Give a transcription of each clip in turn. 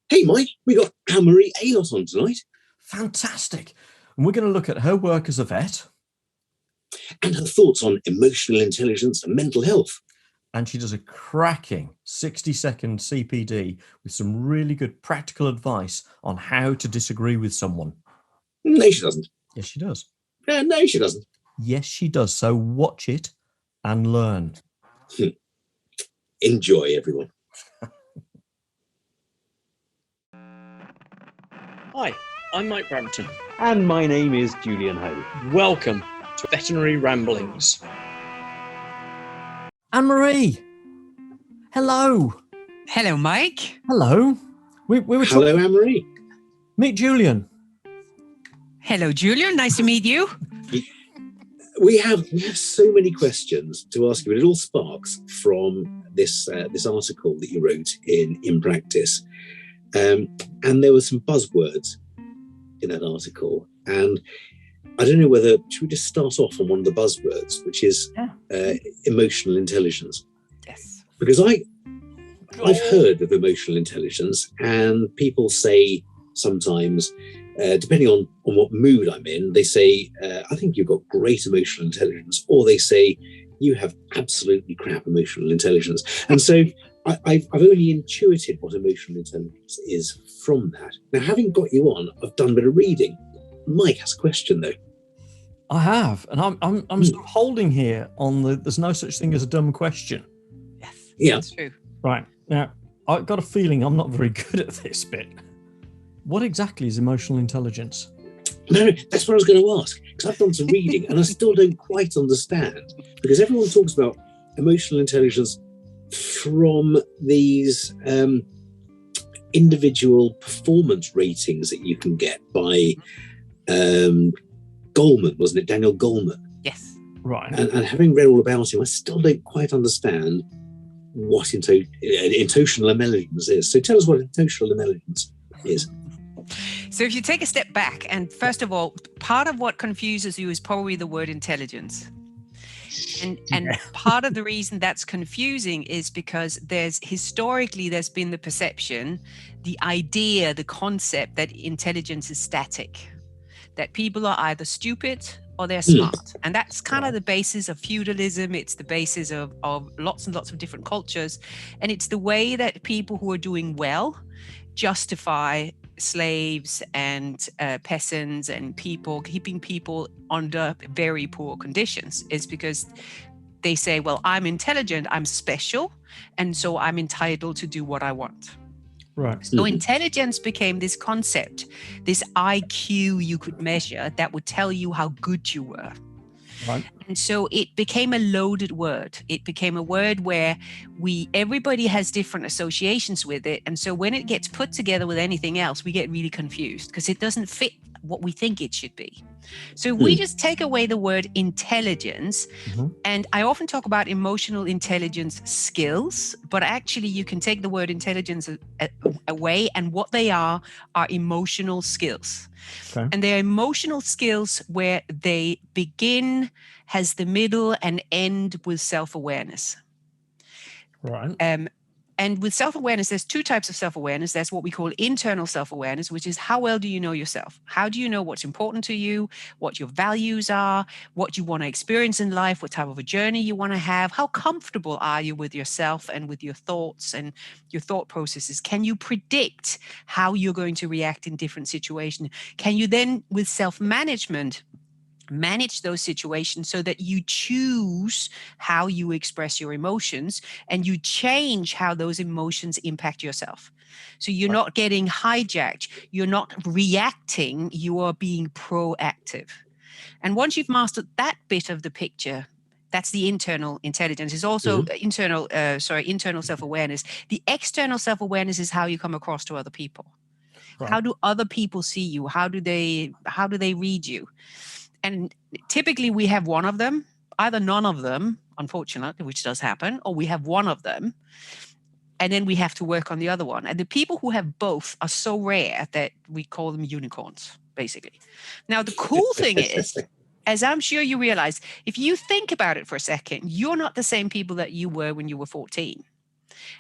Hey, Mike, we got Anne-Marie Svendsen on tonight. Fantastic. And we're going to look at her work as a vet. And her thoughts on emotional intelligence and mental health. And she does a cracking 60-second CPD with some really good practical advice on how to disagree with someone. No, she doesn't. Yes, she does. No, she doesn't. Yes, she does. So watch it and learn. Enjoy, everyone. Hi, I'm Mike Brampton. And my name is Julian Ho. Welcome to Veterinary Ramblings. Anne-Marie, hello. Hello, Mike. Hello. We were Hello, Anne-Marie. Meet Julian. Hello, Julian. Nice to meet you. We have so many questions to ask you, and it all sparks from this article that you wrote in Practice. And there were some buzzwords in that article, and I don't know whether should we just start off on one of the buzzwords, which is emotional intelligence. Yes. Because I've heard of emotional intelligence, and people say sometimes, depending on what mood I'm in, they say, I think you've got great emotional intelligence, or they say, you have absolutely crap emotional intelligence. And so I've only intuited what emotional intelligence is from that. Now, having got you on, I've done a bit of reading. Mike has a question, though. I have, and I'm sort of holding here on there's no such thing as a dumb question. Yes. Yeah. That's true. Right. Now, I've got a feeling I'm not very good at this bit. What exactly is emotional intelligence? No, that's what I was going to ask, because I've done some reading and I still don't quite understand, because everyone talks about emotional intelligence from these individual performance ratings that you can get by Goleman, wasn't it? Daniel Goleman. Yes. Right. And having read all about him, I still don't quite understand what intotional intelligence is. So tell us what intotional intelligence is. So if you take a step back, and first of all, part of what confuses you is probably the word intelligence. And part of the reason that's confusing is because there's been the perception, the idea, the concept that intelligence is static, that people are either stupid or they're smart. And that's kind of the basis of feudalism. It's the basis of lots and lots of different cultures. And it's the way that people who are doing well justify slaves and peasants and people, keeping people under very poor conditions, is because they say, well, I'm intelligent, I'm special, and so I'm entitled to do what I want. Right. So intelligence became this concept, this IQ you could measure that would tell you how good you were. Right. And so it became a loaded word. It became a word where everybody has different associations with it. And so when it gets put together with anything else, we get really confused because it doesn't fit what we think it should be. So we just take away the word intelligence. And I often talk about emotional intelligence skills, but actually you can take the word intelligence away, and what they are emotional skills. Okay. And they're emotional skills where they begin, has the middle, and end with self-awareness. Right. And with self-awareness, there's two types of self-awareness. There's what we call internal self-awareness, which is how well do you know yourself? How do you know what's important to you, what your values are, what you want to experience in life, what type of a journey you want to have? How comfortable are you with yourself and with your thoughts and your thought processes? Can you predict how you're going to react in different situations? Can you then, with self-management, manage those situations so that you choose how you express your emotions and you change how those emotions impact yourself? So you're not getting hijacked, you're not reacting, you are being proactive. And once you've mastered that bit of the picture, that's the internal intelligence. It's also internal self-awareness. The external self-awareness is how you come across to other people. Right. How do other people see you? How do they read you? And typically we have one of them, either none of them, unfortunately, which does happen, or we have one of them, and then we have to work on the other one. And the people who have both are so rare that we call them unicorns, basically. Now, the cool thing is, as I'm sure you realize, if you think about it for a second, you're not the same people that you were when you were 14.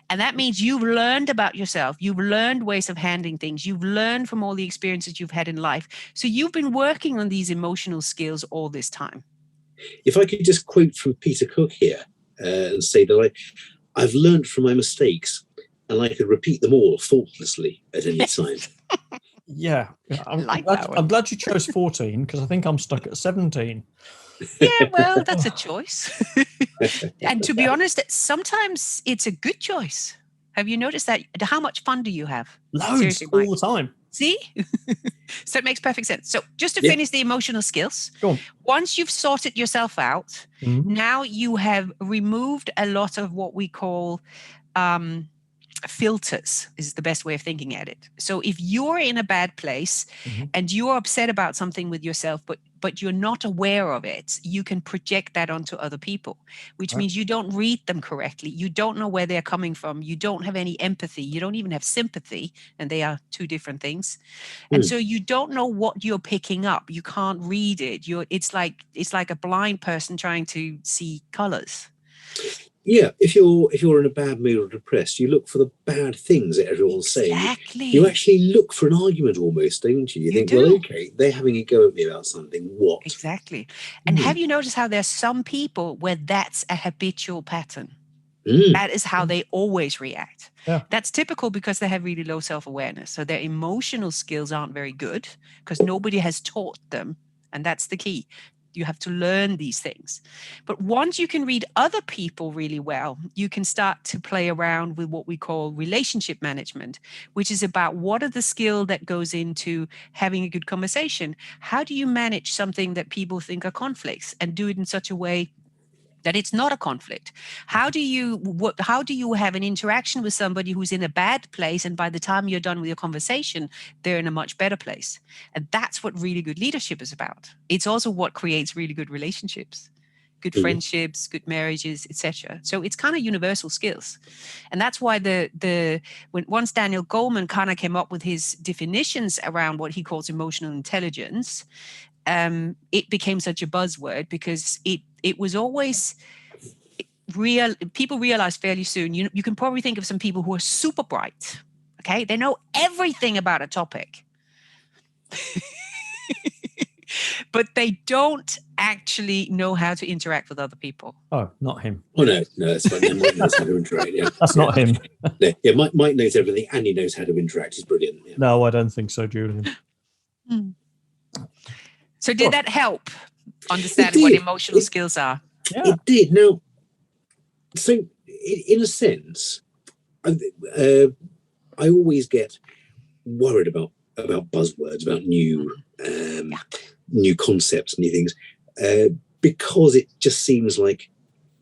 And that means you've learned about yourself. You've learned ways of handling things. You've learned from all the experiences you've had in life. So you've been working on these emotional skills all this time. If I could just quote from Peter Cook here and say that I've learned from my mistakes and I could repeat them all faultlessly at any time. Yeah. that one. I'm glad you chose 14 because I think I'm stuck at 17. Yeah, well, that's a choice. And to be honest, sometimes it's a good choice. Have you noticed that? How much fun do you have? Loads, Seriously, all Mike. the time. See? So it makes perfect sense. So just to finish the emotional skills, Go on. once you've sorted yourself out, now you have removed a lot of what we call filters, is the best way of thinking at it. So if you're in a bad place and you're upset about something with yourself, but you're not aware of it, you can project that onto other people, which means you don't read them correctly. You don't know where they're coming from. You don't have any empathy. You don't even have sympathy, and they are two different things. And so you don't know what you're picking up. You can't read it. It's like a blind person trying to see colors. Yeah, if you're in a bad mood or depressed, you look for the bad things that everyone's saying. You actually look for an argument almost, don't you? You think, well, okay, they're having a go at me about something. What? Exactly. And have you noticed how there's some people where that's a habitual pattern? That is how they always react. Yeah. That's typical because they have really low self-awareness. So their emotional skills aren't very good because nobody has taught them. And that's the key. You have to learn these things. But once you can read other people really well, you can start to play around with what we call relationship management, which is about what are the skills that goes into having a good conversation. How do you manage something that people think are conflicts and do it in such a way that it's not a conflict? How do you have an interaction with somebody who's in a bad place, and by the time you're done with your conversation, they're in a much better place? And that's what really good leadership is about. It's also what creates really good relationships, good friendships, good marriages, etc. So it's kind of universal skills. And that's why once Daniel Goleman kind of came up with his definitions around what he calls emotional intelligence, it became such a buzzword because it was always real. People realized fairly soon, you can probably think of some people who are super bright. Okay. They know everything about a topic, but they don't actually know how to interact with other people. Oh, not him. Oh, no, that's fine. Mike knows how to interact. Yeah. That's not him. Yeah, Mike knows everything and he knows how to interact. He's brilliant. Yeah. No, I don't think so, Julian. So did that help understanding what emotional skills are? Yeah. It did. Now, so in a sense, I always get worried about buzzwords, about new concepts, new things, because it just seems like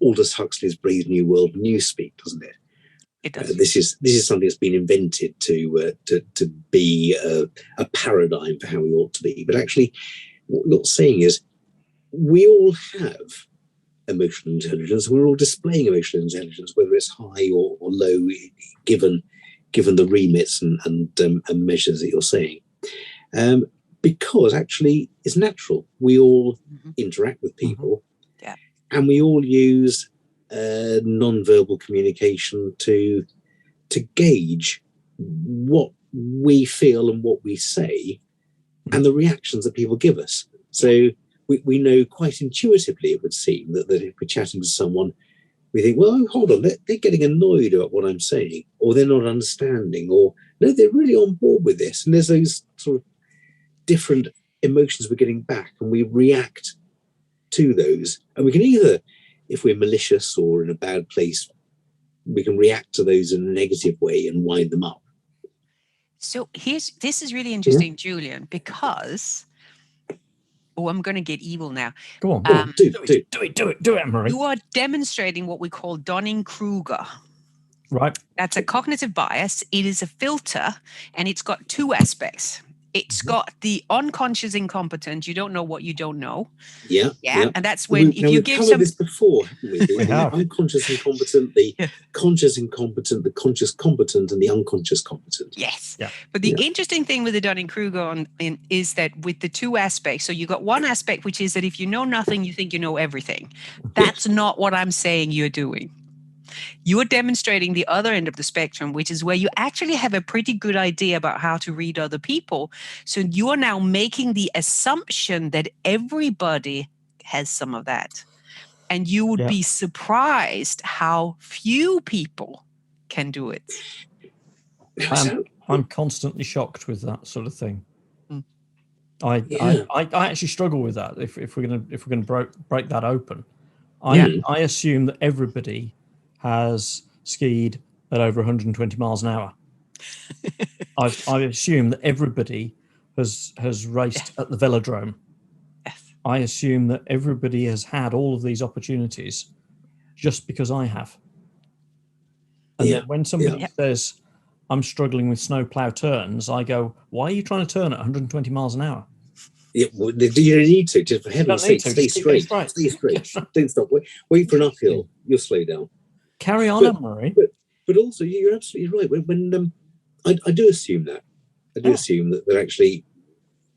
Aldous Huxley's Brave New World newspeak, doesn't it? It does. This is something that's been invented to be a paradigm for how we ought to be. But actually, what you're saying is we all have emotional intelligence. We're all displaying emotional intelligence, whether it's high or low, given the remits and measures that you're saying. Because actually it's natural. We all interact with people, and we all use non-verbal communication to gauge what we feel and what we say and the reactions that people give us. So we know quite intuitively, it would seem, that if we're chatting to someone, we think, well, hold on, they're getting annoyed about what I'm saying, or they're not understanding, or no, they're really on board with this. And there's those sort of different emotions we're getting back, and we react to those. And we can either, if we're malicious or in a bad place, we can react to those in a negative way and wind them up. So this is really interesting, Julian, because I'm going to get evil now. Go on. Do it, Anne-Marie. You are demonstrating what we call Dunning-Kruger. Right. That's a cognitive bias. It is a filter, and it's got two aspects. It's got the unconscious incompetent. You don't know what you don't know. Yeah. And that's when if you give some. We've covered this before, haven't we? We have. The unconscious incompetent, the conscious incompetent, the conscious competent, and the unconscious competent. Yes. Yeah. But the interesting thing with the Dunning-Kruger is that with the two aspects, so you got one aspect, which is that if you know nothing, you think you know everything. That's not what I'm saying you're doing. You are demonstrating the other end of the spectrum, which is where you actually have a pretty good idea about how to read other people. So you are now making the assumption that everybody has some of that. And you would be surprised how few people can do it. I'm constantly shocked with that sort of thing. I actually struggle with that. If we're gonna break that open, I assume that everybody has skied at over 120 miles an hour. I assume that everybody has raced at the velodrome. Yes. I assume that everybody has had all of these opportunities just because I have. And then when somebody says, I'm struggling with snowplow turns, I go, why are you trying to turn at 120 miles an hour? Yeah, well, you don't need to. Just for heaven's sake, stay straight. Stay straight. Don't stop. Wait for an uphill. You'll slow down. Carry on, Anne-Marie. But also, you're absolutely right. When I do assume that. I do assume that actually,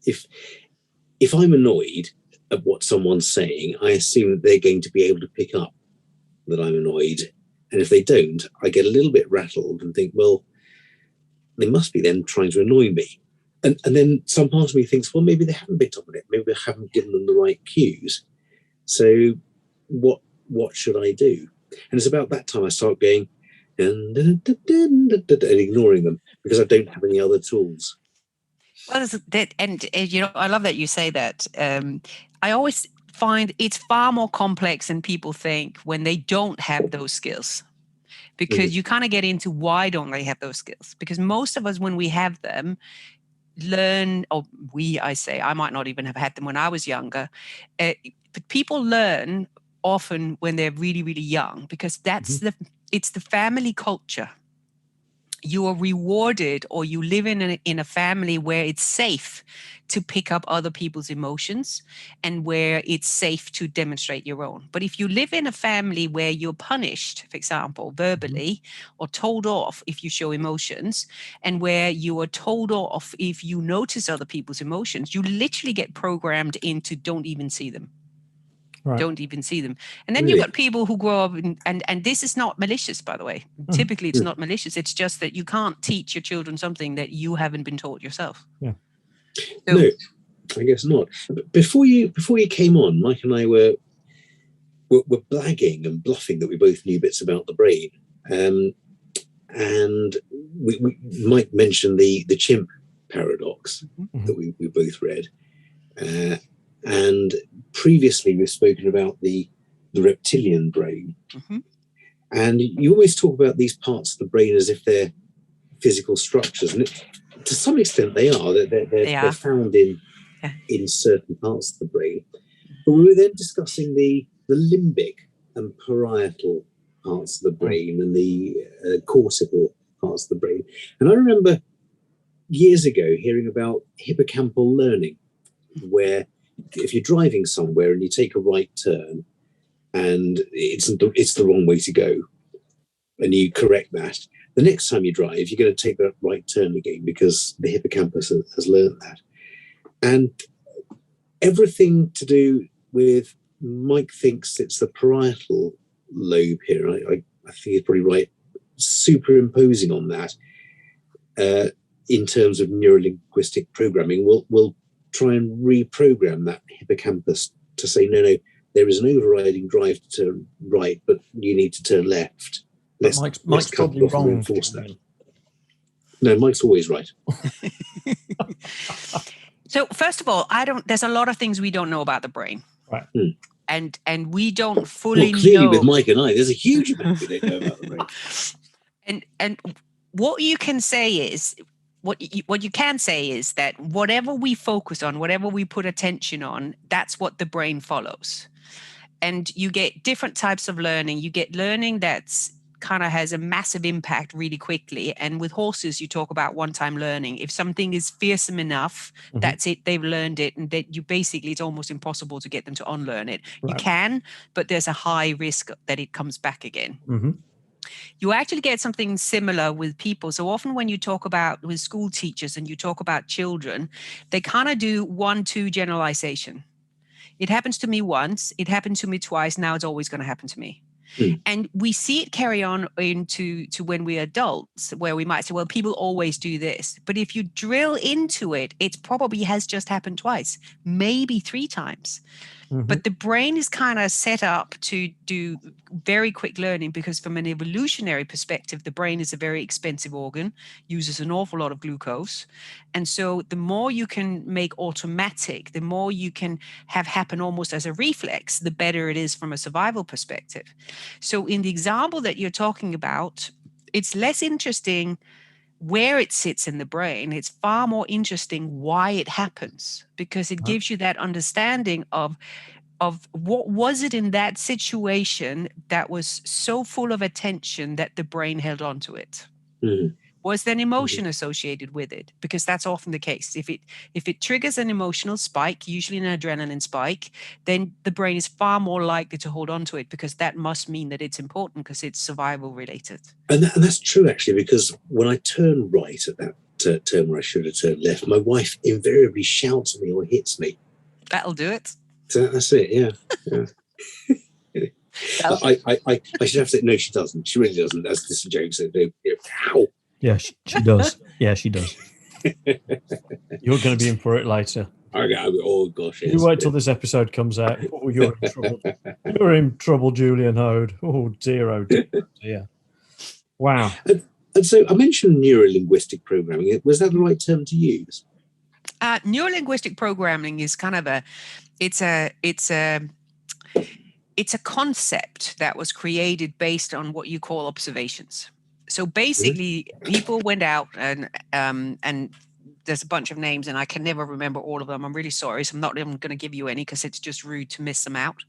if I'm annoyed at what someone's saying, I assume that they're going to be able to pick up that I'm annoyed. And if they don't, I get a little bit rattled and think, well, they must be then trying to annoy me. And then some part of me thinks, well, maybe they haven't picked up on it. Maybe I haven't given them the right cues. So what should I do? And it's about that time I start going and ignoring them because I don't have any other tools. Well, I love that you say that. I always find it's far more complex than people think when they don't have those skills. Because you kind of get into why don't they have those skills? Because most of us, when we have them, learn, I might not even have had them when I was younger, but people learn often when they're really, really young, because it's the family culture. You are rewarded, or you live in a family where it's safe to pick up other people's emotions and where it's safe to demonstrate your own. But if you live in a family where you're punished, for example, verbally, or told off if you show emotions, and where you are told off if you notice other people's emotions, you literally get programmed into don't even see them. Right. Don't even see them. And then you've got people who grow up and this is not malicious, by the way. Typically it's not malicious. It's just that you can't teach your children something that you haven't been taught yourself. Yeah. So, no, I guess not. Before you came on, Mike and I were blagging and bluffing that we both knew bits about the brain. And we Mike mentioned the chimp paradox that we both read. And previously we've spoken about the reptilian brain. And you always talk about these parts of the brain as if they're physical structures. And to some extent they are. They're found in certain parts of the brain. But we were then discussing the limbic and parietal parts of the brain and the cortical parts of the brain. And I remember years ago hearing about hippocampal learning, where if you're driving somewhere and you take a right turn and it's the wrong way to go and you correct that, the next time you drive, you're going to take that right turn again because the hippocampus has learned that. And everything to do with, Mike thinks it's the parietal lobe here. I think he's probably right, superimposing on that in terms of neurolinguistic programming, will try and reprogram that hippocampus to say, no, there is an overriding drive to turn right, but you need to turn left. Mike's probably wrong. That. No, Mike's always right. So first of all, there's a lot of things we don't know about the brain. Right. And we don't fully clearly know. With Mike and I, there's a huge amount we don't know about the brain. And what you can say is, what you can say is that whatever we focus on, whatever we put attention on, that's what the brain follows. And you get different types of learning. You get learning that's kind of has a massive impact really quickly. And with horses, you talk about one-time learning. If something is fearsome enough, that's it. They've learned it, and that it's almost impossible to get them to unlearn it. Right. You can, but there's a high risk that it comes back again. You actually get something similar with people. So often when you talk about with school teachers and you talk about children, they kind of do 1-2 generalization. It happens to me once, it happened to me twice, now it's always going to happen to me. And we see it carry on into when we're adults, where we might say, well, people always do this. But if you drill into it, it probably has just happened twice, maybe 3 times. But the brain is kind of set up to do very quick learning, because from an evolutionary perspective, the brain is a very expensive organ, uses an awful lot of glucose. And so the more you can make automatic, the more you can have happen almost as a reflex, the better it is from a survival perspective. So in the example that you're talking about, it's less interesting where it sits in the brain. It's far more interesting why it happens, because it gives you that understanding of what was it in that situation that was so full of attention that the brain held on to it. Was there an emotion associated with it? Because that's often the case. If it triggers an emotional spike, usually an adrenaline spike, then the brain is far more likely to hold on to it, because that must mean that it's important, because it's survival related. And that's true, actually, because when I turn right at that turn where I should have turned left, my wife invariably shouts at me or hits me. That'll do it. So that's it, yeah. I should have to say, no, she doesn't. She really doesn't. That's just a joke. So, ow. Yeah, she does. Yeah, she does. You're going to be in for it later. Oh, gosh, yes. You wait till this episode comes out. Oh, you're in trouble. You're in trouble, Julian Hode. Oh, dear, dear. Wow. And so I mentioned neurolinguistic programming. Was that the right term to use? Neurolinguistic programming is kind of it's a concept that was created based on what you call observations. So basically, people went out and there's a bunch of names and I can never remember all of them. I'm really sorry. So I'm not even going to give you any, because it's just rude to miss them out.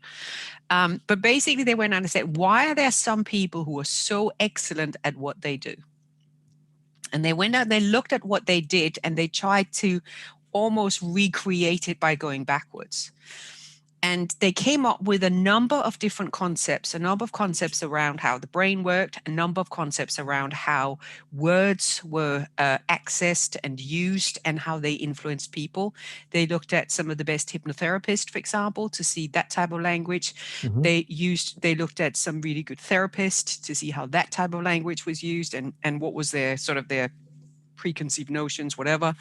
But basically they went out and said, why are there some people who are so excellent at what they do? And they went out, they looked at what they did, and they tried to almost recreate it by going backwards. And they came up with a number of different concepts, a number of concepts around how the brain worked, a number of concepts around how words were accessed and used and how they influenced people. They looked at some of the best hypnotherapists, for example, to see that type of language. They looked at some really good therapists to see how that type of language was used and what was their preconceived notions, whatever.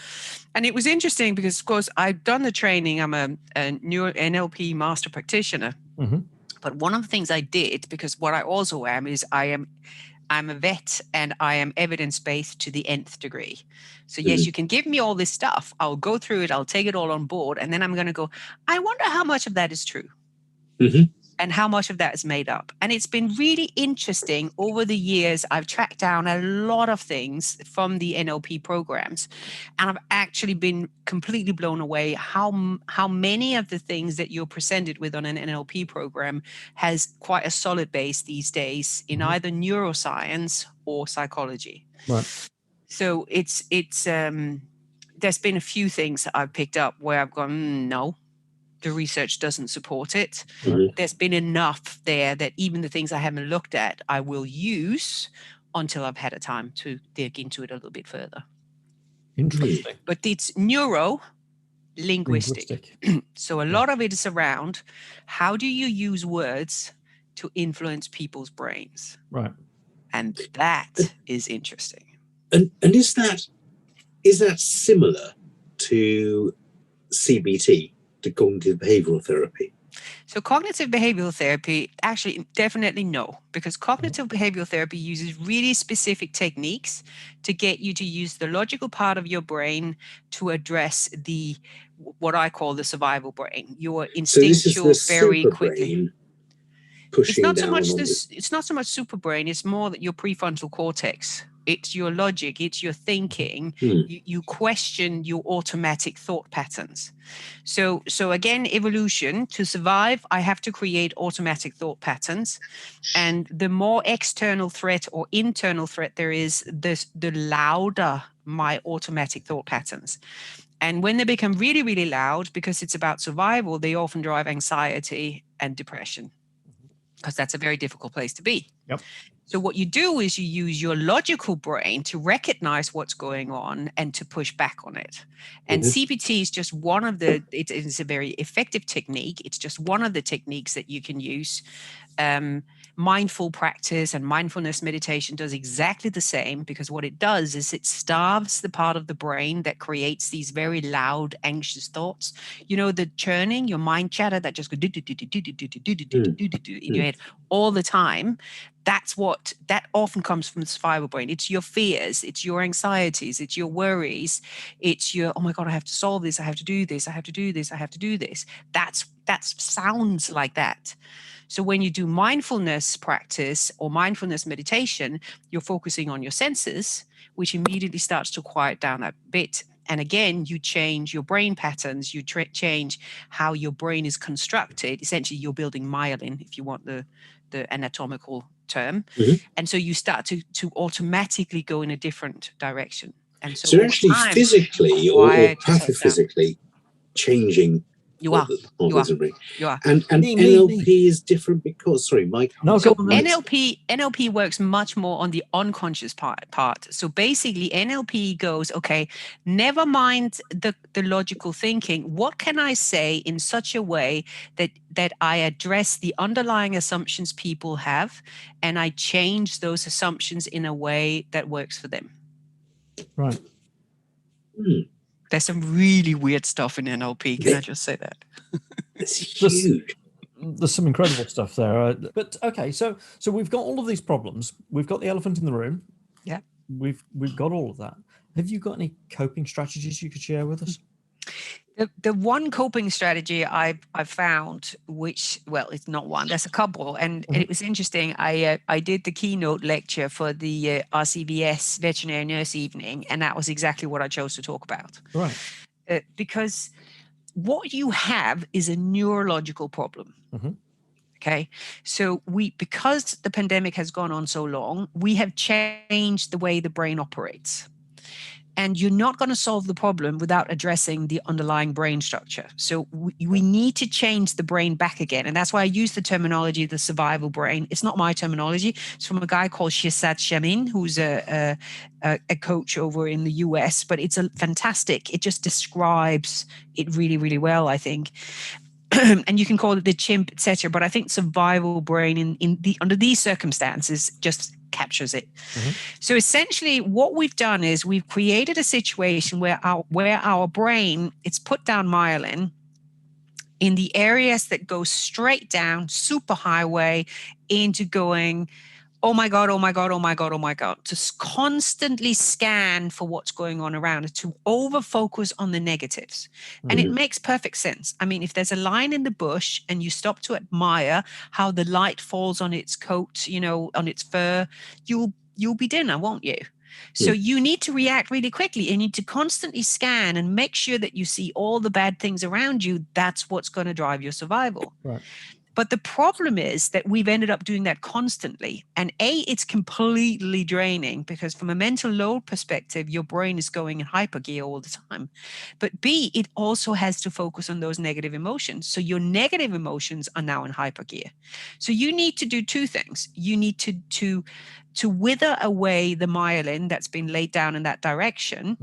And it was interesting because, of course, I've done the training. I'm a neuro NLP master practitioner. But one of the things I did, because what I also am is I'm a vet and I am evidence-based to the nth degree. So yes, you can give me all this stuff. I'll go through it. I'll take it all on board. And then I'm going to go, I wonder how much of that is true. And how much of that is made up. And it's been really interesting over the years. I've tracked down a lot of things from the NLP programs, and I've actually been completely blown away how many of the things that you're presented with on an NLP program has quite a solid base these days in either neuroscience or psychology. Right. So it's there's been a few things that I've picked up where I've gone, no, the research doesn't support it. There's been enough there that even the things I haven't looked at, I will use until I've had a time to dig into it a little bit further. Interesting. But it's neuro-linguistic. So a lot of it is around how do you use words to influence people's brains? Right. And that is interesting. And is that similar to CBT? To cognitive behavioural therapy? So cognitive behavioural therapy, actually, definitely no, because cognitive behavioural therapy uses really specific techniques to get you to use the logical part of your brain to address what I call the survival brain, your instinctual, very quickly. It's not so much super brain, it's more that your prefrontal cortex. It's your logic, it's your thinking. You question your automatic thought patterns. So again, evolution, to survive, I have to create automatic thought patterns. And the more external threat or internal threat there is, the louder my automatic thought patterns. And when they become really, really loud, because it's about survival, they often drive anxiety and depression, because that's a very difficult place to be. Yep. So what you do is you use your logical brain to recognize what's going on and to push back on it. And CBT is just one of it is a very effective technique. It's just one of the techniques that you can use. mindful practice and mindfulness meditation does exactly the same, because what it does is it starves the part of the brain that creates these very loud, anxious thoughts. You know, the churning, your mind chatter that just goes in your head all the time. That often comes from the survival brain. It's your fears, it's your anxieties, it's your worries, it's your, oh my God, I have to solve this, I have to do this, I have to do this, I have to do this. That sounds like that. So when you do mindfulness practice or mindfulness meditation, you're focusing on your senses, which immediately starts to quiet down that bit. And again, you change your brain patterns, you change how your brain is constructed. Essentially, you're building myelin, if you want the anatomical term. And so you start to automatically go in a different direction. And so you're actually physically or pathophysically changing You are. And NLP is different because, sorry, Mike. No, so NLP works much more on the unconscious part. So basically, NLP goes, okay, never mind the logical thinking. What can I say in such a way that I address the underlying assumptions people have, and I change those assumptions in a way that works for them? Right. There's some really weird stuff in NLP. Can I just say that? It's huge. There's some incredible stuff there. But okay, so we've got all of these problems. We've got the elephant in the room. Yeah. We've got all of that. Have you got any coping strategies you could share with us? The one coping strategy I've found, which, well, it's not one, there's a couple, and it was interesting. I did the keynote lecture for the RCVS Veterinary Nurse Evening, and that was exactly what I chose to talk about. Right. Because what you have is a neurological problem. Okay, so because the pandemic has gone on so long, we have changed the way the brain operates. And you're not going to solve the problem without addressing the underlying brain structure. So we need to change the brain back again. And that's why I use the terminology, the survival brain. It's not my terminology. It's from a guy called Shirzad Chamine, who's a coach over in the US. But it's a fantastic. It just describes it really, really well, I think. And you can call it the chimp, etc. But I think survival brain under these circumstances just captures it. So essentially what we've done is we've created a situation where our brain, it's put down myelin in the areas that go straight down, super highway, into going, oh my God, oh my God, oh my God, oh my God, to constantly scan for what's going on around it, to over-focus on the negatives. And it makes perfect sense. I mean, if there's a lion in the bush and you stop to admire how the light falls on its coat, on its fur, you'll be dinner, won't you? So you need to react really quickly. You need to constantly scan and make sure that you see all the bad things around you. That's what's going to drive your survival. Right. But the problem is that we've ended up doing that constantly. And A, it's completely draining, because from a mental load perspective, your brain is going in hypergear all the time. But B, it also has to focus on those negative emotions. So your negative emotions are now in hypergear. So you need to do two things. You need to wither away the myelin that's been laid down in that direction.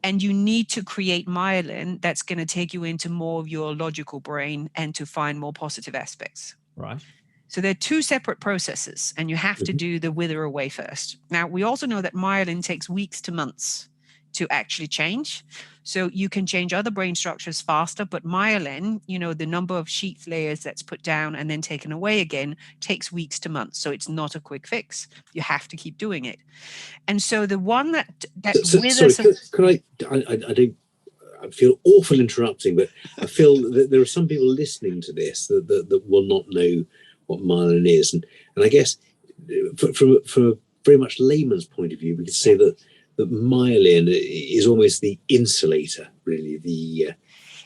And you need to create myelin that's going to take you into more of your logical brain and to find more positive aspects. Right. So they're two separate processes, and you have to do the wither away first. Now, we also know that myelin takes weeks to months to actually change. So you can change other brain structures faster, but myelin, the number of sheath layers that's put down and then taken away again, takes weeks to months. So it's not a quick fix. You have to keep doing it. And so the one that withers... Sorry, I feel awful interrupting, but I feel that there are some people listening to this that will not know what myelin is. And I guess from a very much layman's point of view, we could say that myelin is almost the insulator, really,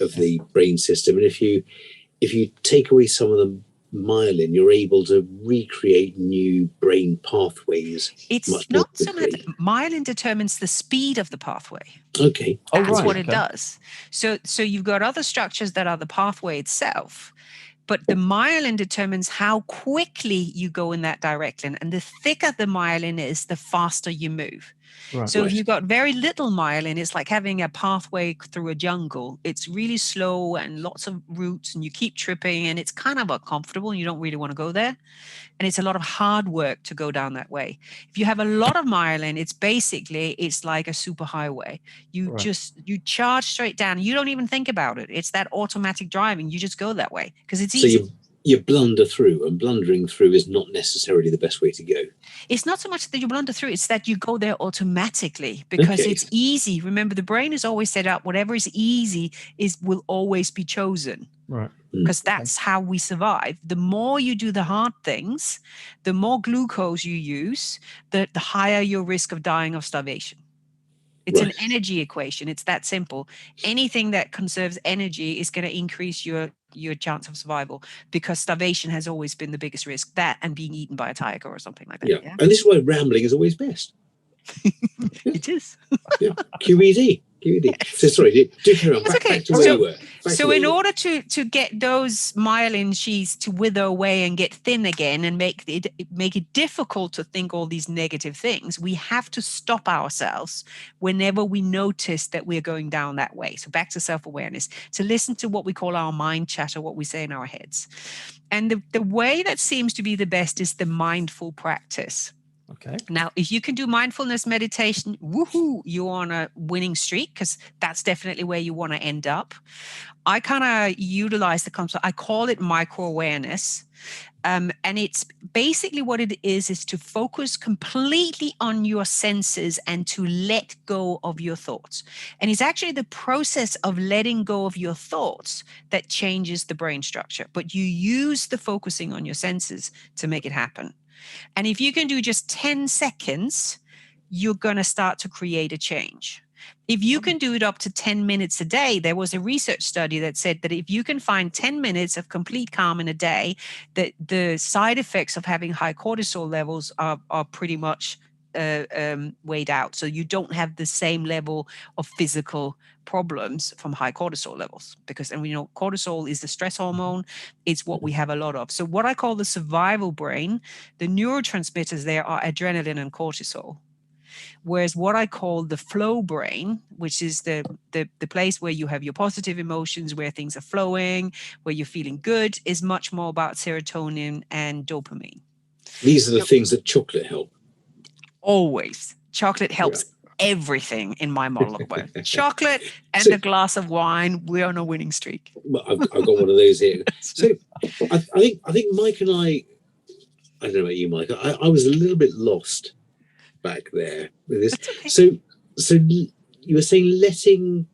of the brain system. And if you take away some of the myelin, you're able to recreate new brain pathways. It's much not more so much. Myelin determines the speed of the pathway. Okay. That's what it does. So you've got other structures that are the pathway itself, but the myelin determines how quickly you go in that direction. And the thicker the myelin is, the faster you move. Right. So if you've got very little myelin, it's like having a pathway through a jungle. It's really slow and lots of roots, and you keep tripping, and it's kind of uncomfortable, and you don't really want to go there. And it's a lot of hard work to go down that way. If you have a lot of myelin, it's like a super highway. You charge straight down. You don't even think about it. It's that automatic driving. You just go that way because it's easy. So you blunder through, and blundering through is not necessarily the best way to go. It's not so much that you blunder through, it's that you go there automatically because it's easy. Remember, the brain is always set up, whatever is easy will always be chosen. Right. Because that's how we survive. The more you do the hard things, the more glucose you use, the higher your risk of dying of starvation. It's an energy equation. It's that simple. Anything that conserves energy is going to increase your chance of survival, because starvation has always been the biggest risk. That and being eaten by a tiger or something like that. Yeah. And this is why rambling is always best. It is. QED. So sorry, do carry on. Back to where you were. So in order to get those myelin sheaths to wither away and get thin again and make it difficult to think all these negative things, we have to stop ourselves whenever we notice that we're going down that way. So back to self-awareness, to listen to what we call our mind chatter, what we say in our heads. And the way that seems to be the best is the mindful practice. Okay. Now, if you can do mindfulness meditation, woohoo, you're on a winning streak, because that's definitely where you want to end up. I kind of utilize the concept. I call it micro-awareness. And it's basically what it is to focus completely on your senses and to let go of your thoughts. And it's actually the process of letting go of your thoughts that changes the brain structure. But you use the focusing on your senses to make it happen. And if you can do just 10 seconds, you're going to start to create a change. If you can do it up to 10 minutes a day, there was a research study that said that if you can find 10 minutes of complete calm in a day, that the side effects of having high cortisol levels are pretty much weighed out. So you don't have the same level of physical problems from high cortisol levels, because, and we know cortisol is the stress hormone. It's what we have a lot of. So what I call the survival brain, the neurotransmitters there are adrenaline and cortisol. Whereas what I call the flow brain, which is the place where you have your positive emotions, where things are flowing, where you're feeling good, is much more about serotonin and dopamine. These are the things that chocolate help. Always. Chocolate helps everything in my model of the world. Chocolate and a glass of wine, we're on a winning streak. Well, I've got one of those here. So I think Mike and I don't know about you, Mike, I was a little bit lost back there with this. Okay. So you were saying letting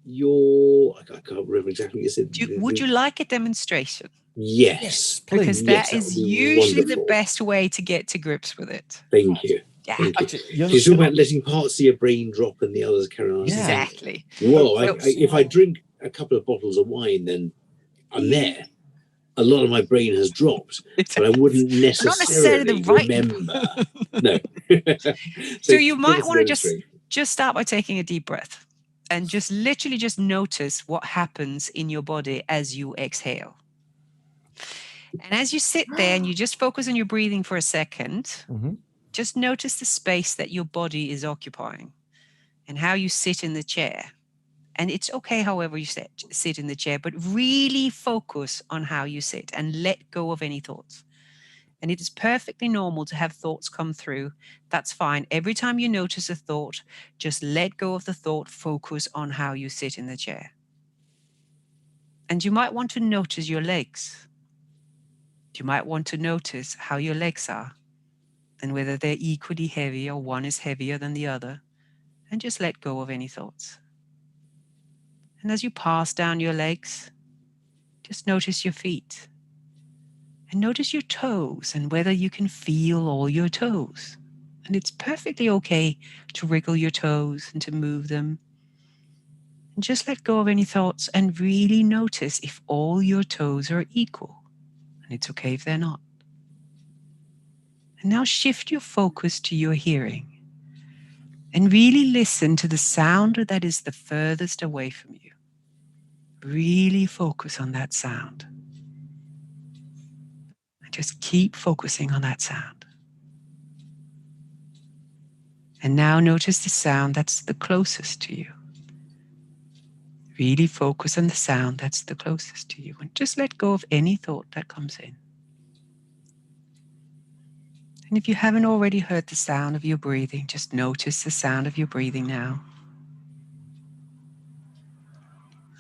your, I can't remember exactly what you said. Would you like a demonstration? Yes, please. Because that is usually the best way to get to grips with it. Thank you. Yeah. You're talking about letting parts of your brain drop and the others carry on. Yeah. Exactly. Whoa, if I drink a couple of bottles of wine, then I'm there. A lot of my brain has dropped, but I wouldn't necessarily remember. No. So you might want to just start by taking a deep breath and just literally just notice what happens in your body as you exhale. And as you sit there and you just focus on your breathing for a second, just notice the space that your body is occupying and how you sit in the chair. And it's okay however you sit in the chair, but really focus on how you sit and let go of any thoughts. And it is perfectly normal to have thoughts come through. That's fine. Every time you notice a thought, just let go of the thought, focus on how you sit in the chair. And you might want to notice your legs. You might want to notice how your legs are and whether they're equally heavy or one is heavier than the other. And just let go of any thoughts. And as you pass down your legs, just notice your feet. And notice your toes and whether you can feel all your toes. And it's perfectly okay to wriggle your toes and to move them. And just let go of any thoughts and really notice if all your toes are equal. And it's okay if they're not. And now shift your focus to your hearing. And really listen to the sound that is the furthest away from you. Really focus on that sound. And just keep focusing on that sound. And now notice the sound that's the closest to you. Really focus on the sound that's the closest to you, and just let go of any thought that comes in. And if you haven't already heard the sound of your breathing, just notice the sound of your breathing now.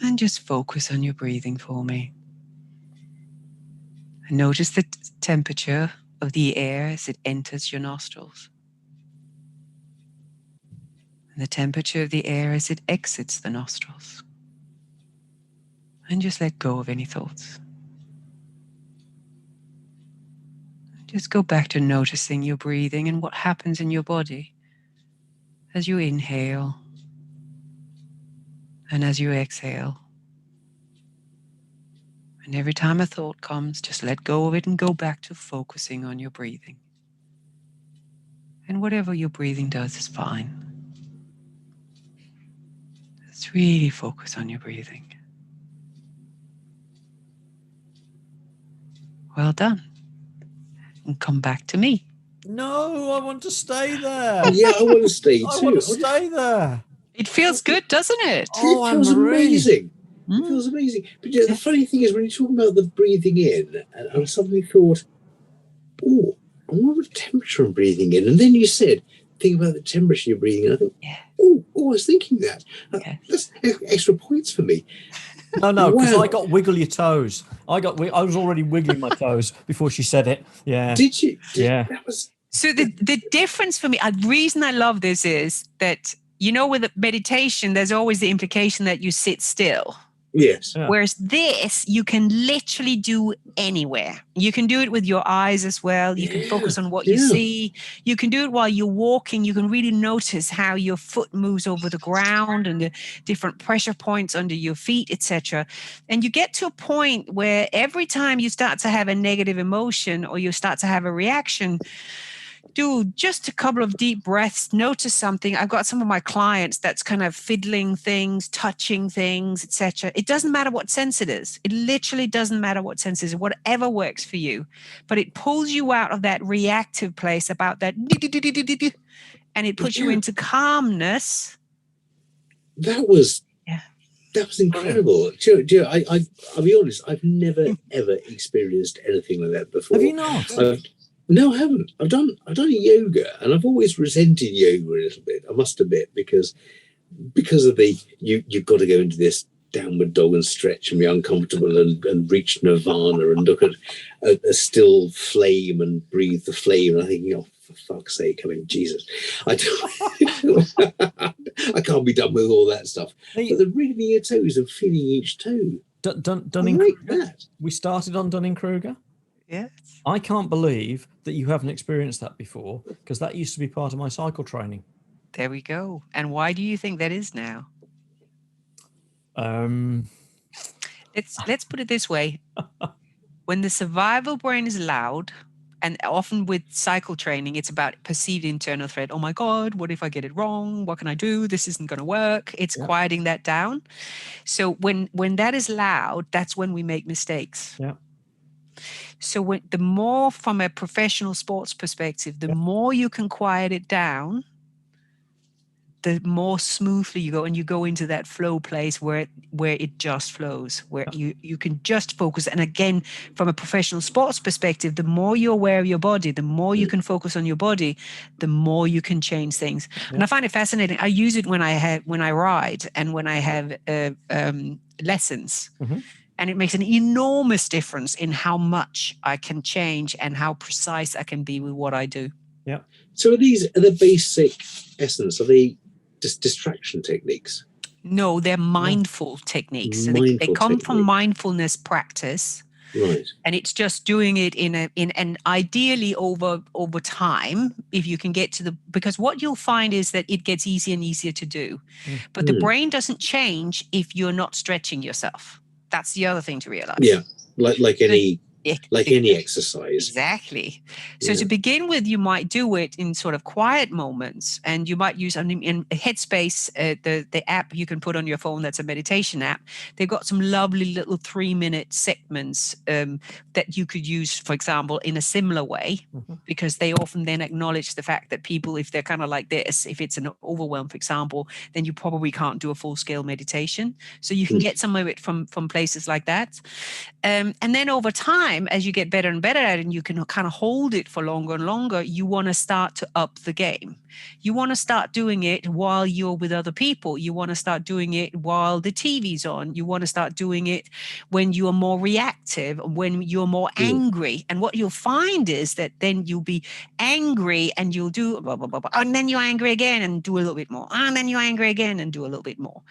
And just focus on your breathing for me. And notice the temperature of the air as it enters your nostrils. And the temperature of the air as it exits the nostrils. And just let go of any thoughts. Just go back to noticing your breathing and what happens in your body as you inhale and as you exhale. And every time a thought comes, just let go of it and go back to focusing on your breathing. And whatever your breathing does is fine. Just really focus on your breathing. Well done. And come back to me. No, I want to stay there. Yeah, I want to stay too. I want to stay there. It feels good, doesn't it? Oh, It feels Anne-Marie. amazing. It feels amazing. But yeah, the funny thing is, when you're talking about the breathing in, and I suddenly thought, oh, I wonder what temperature I'm breathing in. And then you said, think about the temperature you're breathing in. I thought, oh, I was thinking that. That's extra points for me. No, because Wow. I got wiggle your toes. I was already wiggling my toes before she said it. Yeah. Did you? Yeah. That was... So the difference for me, the reason I love this is that, you know, with meditation, there's always the implication that you sit still. Yes. Yeah. Whereas this, you can literally do anywhere. You can do it with your eyes as well. You can focus on what you see. You can do it while you're walking. You can really notice how your foot moves over the ground and the different pressure points under your feet, etc. And you get to a point where every time you start to have a negative emotion or you start to have a reaction, do just a couple of deep breaths, notice something. I've got some of my clients that's kind of fiddling things, touching things, etc. It doesn't matter what sense it is. It literally doesn't matter what sense it is, whatever works for you. But it pulls you out of that reactive place about that, and it puts you into calmness. That was incredible. I'll be honest, I've never ever experienced anything like that before. Have you not? No, I haven't. I've done yoga, and I've always resented yoga a little bit, I must admit, because of the you've got to go into this downward dog and stretch and be uncomfortable and reach nirvana and look at a still flame and breathe the flame. And I think, oh, for fuck's sake, I mean, Jesus, I can't be done with all that stuff. But the reading your toes and feeling each toe. Dunning-Kruger. We started on Dunning-Kruger. Yes. I can't believe that you haven't experienced that before, because that used to be part of my cycle training. There we go. And why do you think that is now? Let's put it this way. When the survival brain is loud, and often with cycle training, it's about perceived internal threat. Oh my God, what if I get it wrong? What can I do? This isn't going to work. It's quieting that down. So when that is loud, that's when we make mistakes. Yeah. So the more, from a professional sports perspective, the more you can quiet it down, the more smoothly you go, and you go into that flow place where it just flows, where you can just focus. And again, from a professional sports perspective, the more you're aware of your body, the more you can focus on your body, the more you can change things. And I find it fascinating. I use it when I ride and when I have lessons. Mm-hmm. And it makes an enormous difference in how much I can change and how precise I can be with what I do. Yeah. So are the basic essence? Are they just distraction techniques? No, they're mindful techniques. So they come from mindfulness practice. Right. And it's just doing it in ideally over time, if you can get to because what you'll find is that it gets easier and easier to do. But the brain doesn't change if you're not stretching yourself. That's the other thing to realize. Yeah, like any like any exercise. Exactly. So to begin with, you might do it in sort of quiet moments, and you might use in Headspace, the app you can put on your phone that's a meditation app. They've got some lovely little 3-minute segments that you could use, for example, in a similar way, because they often then acknowledge the fact that people, if they're kind of like this, if it's an overwhelm, for example, then you probably can't do a full-scale meditation. So you can get some of it from places like that. And then over time, as you get better and better at it, and you can kind of hold it for longer and longer, you want to start to up the game. You want to start doing it while you're with other people. You want to start doing it while the TV's on. You want to start doing it when you are more reactive, when you're more angry. And what you'll find is that then you'll be angry and you'll do blah, blah, blah, blah, and then you're angry again and do a little bit more. And then you're angry again and do a little bit more.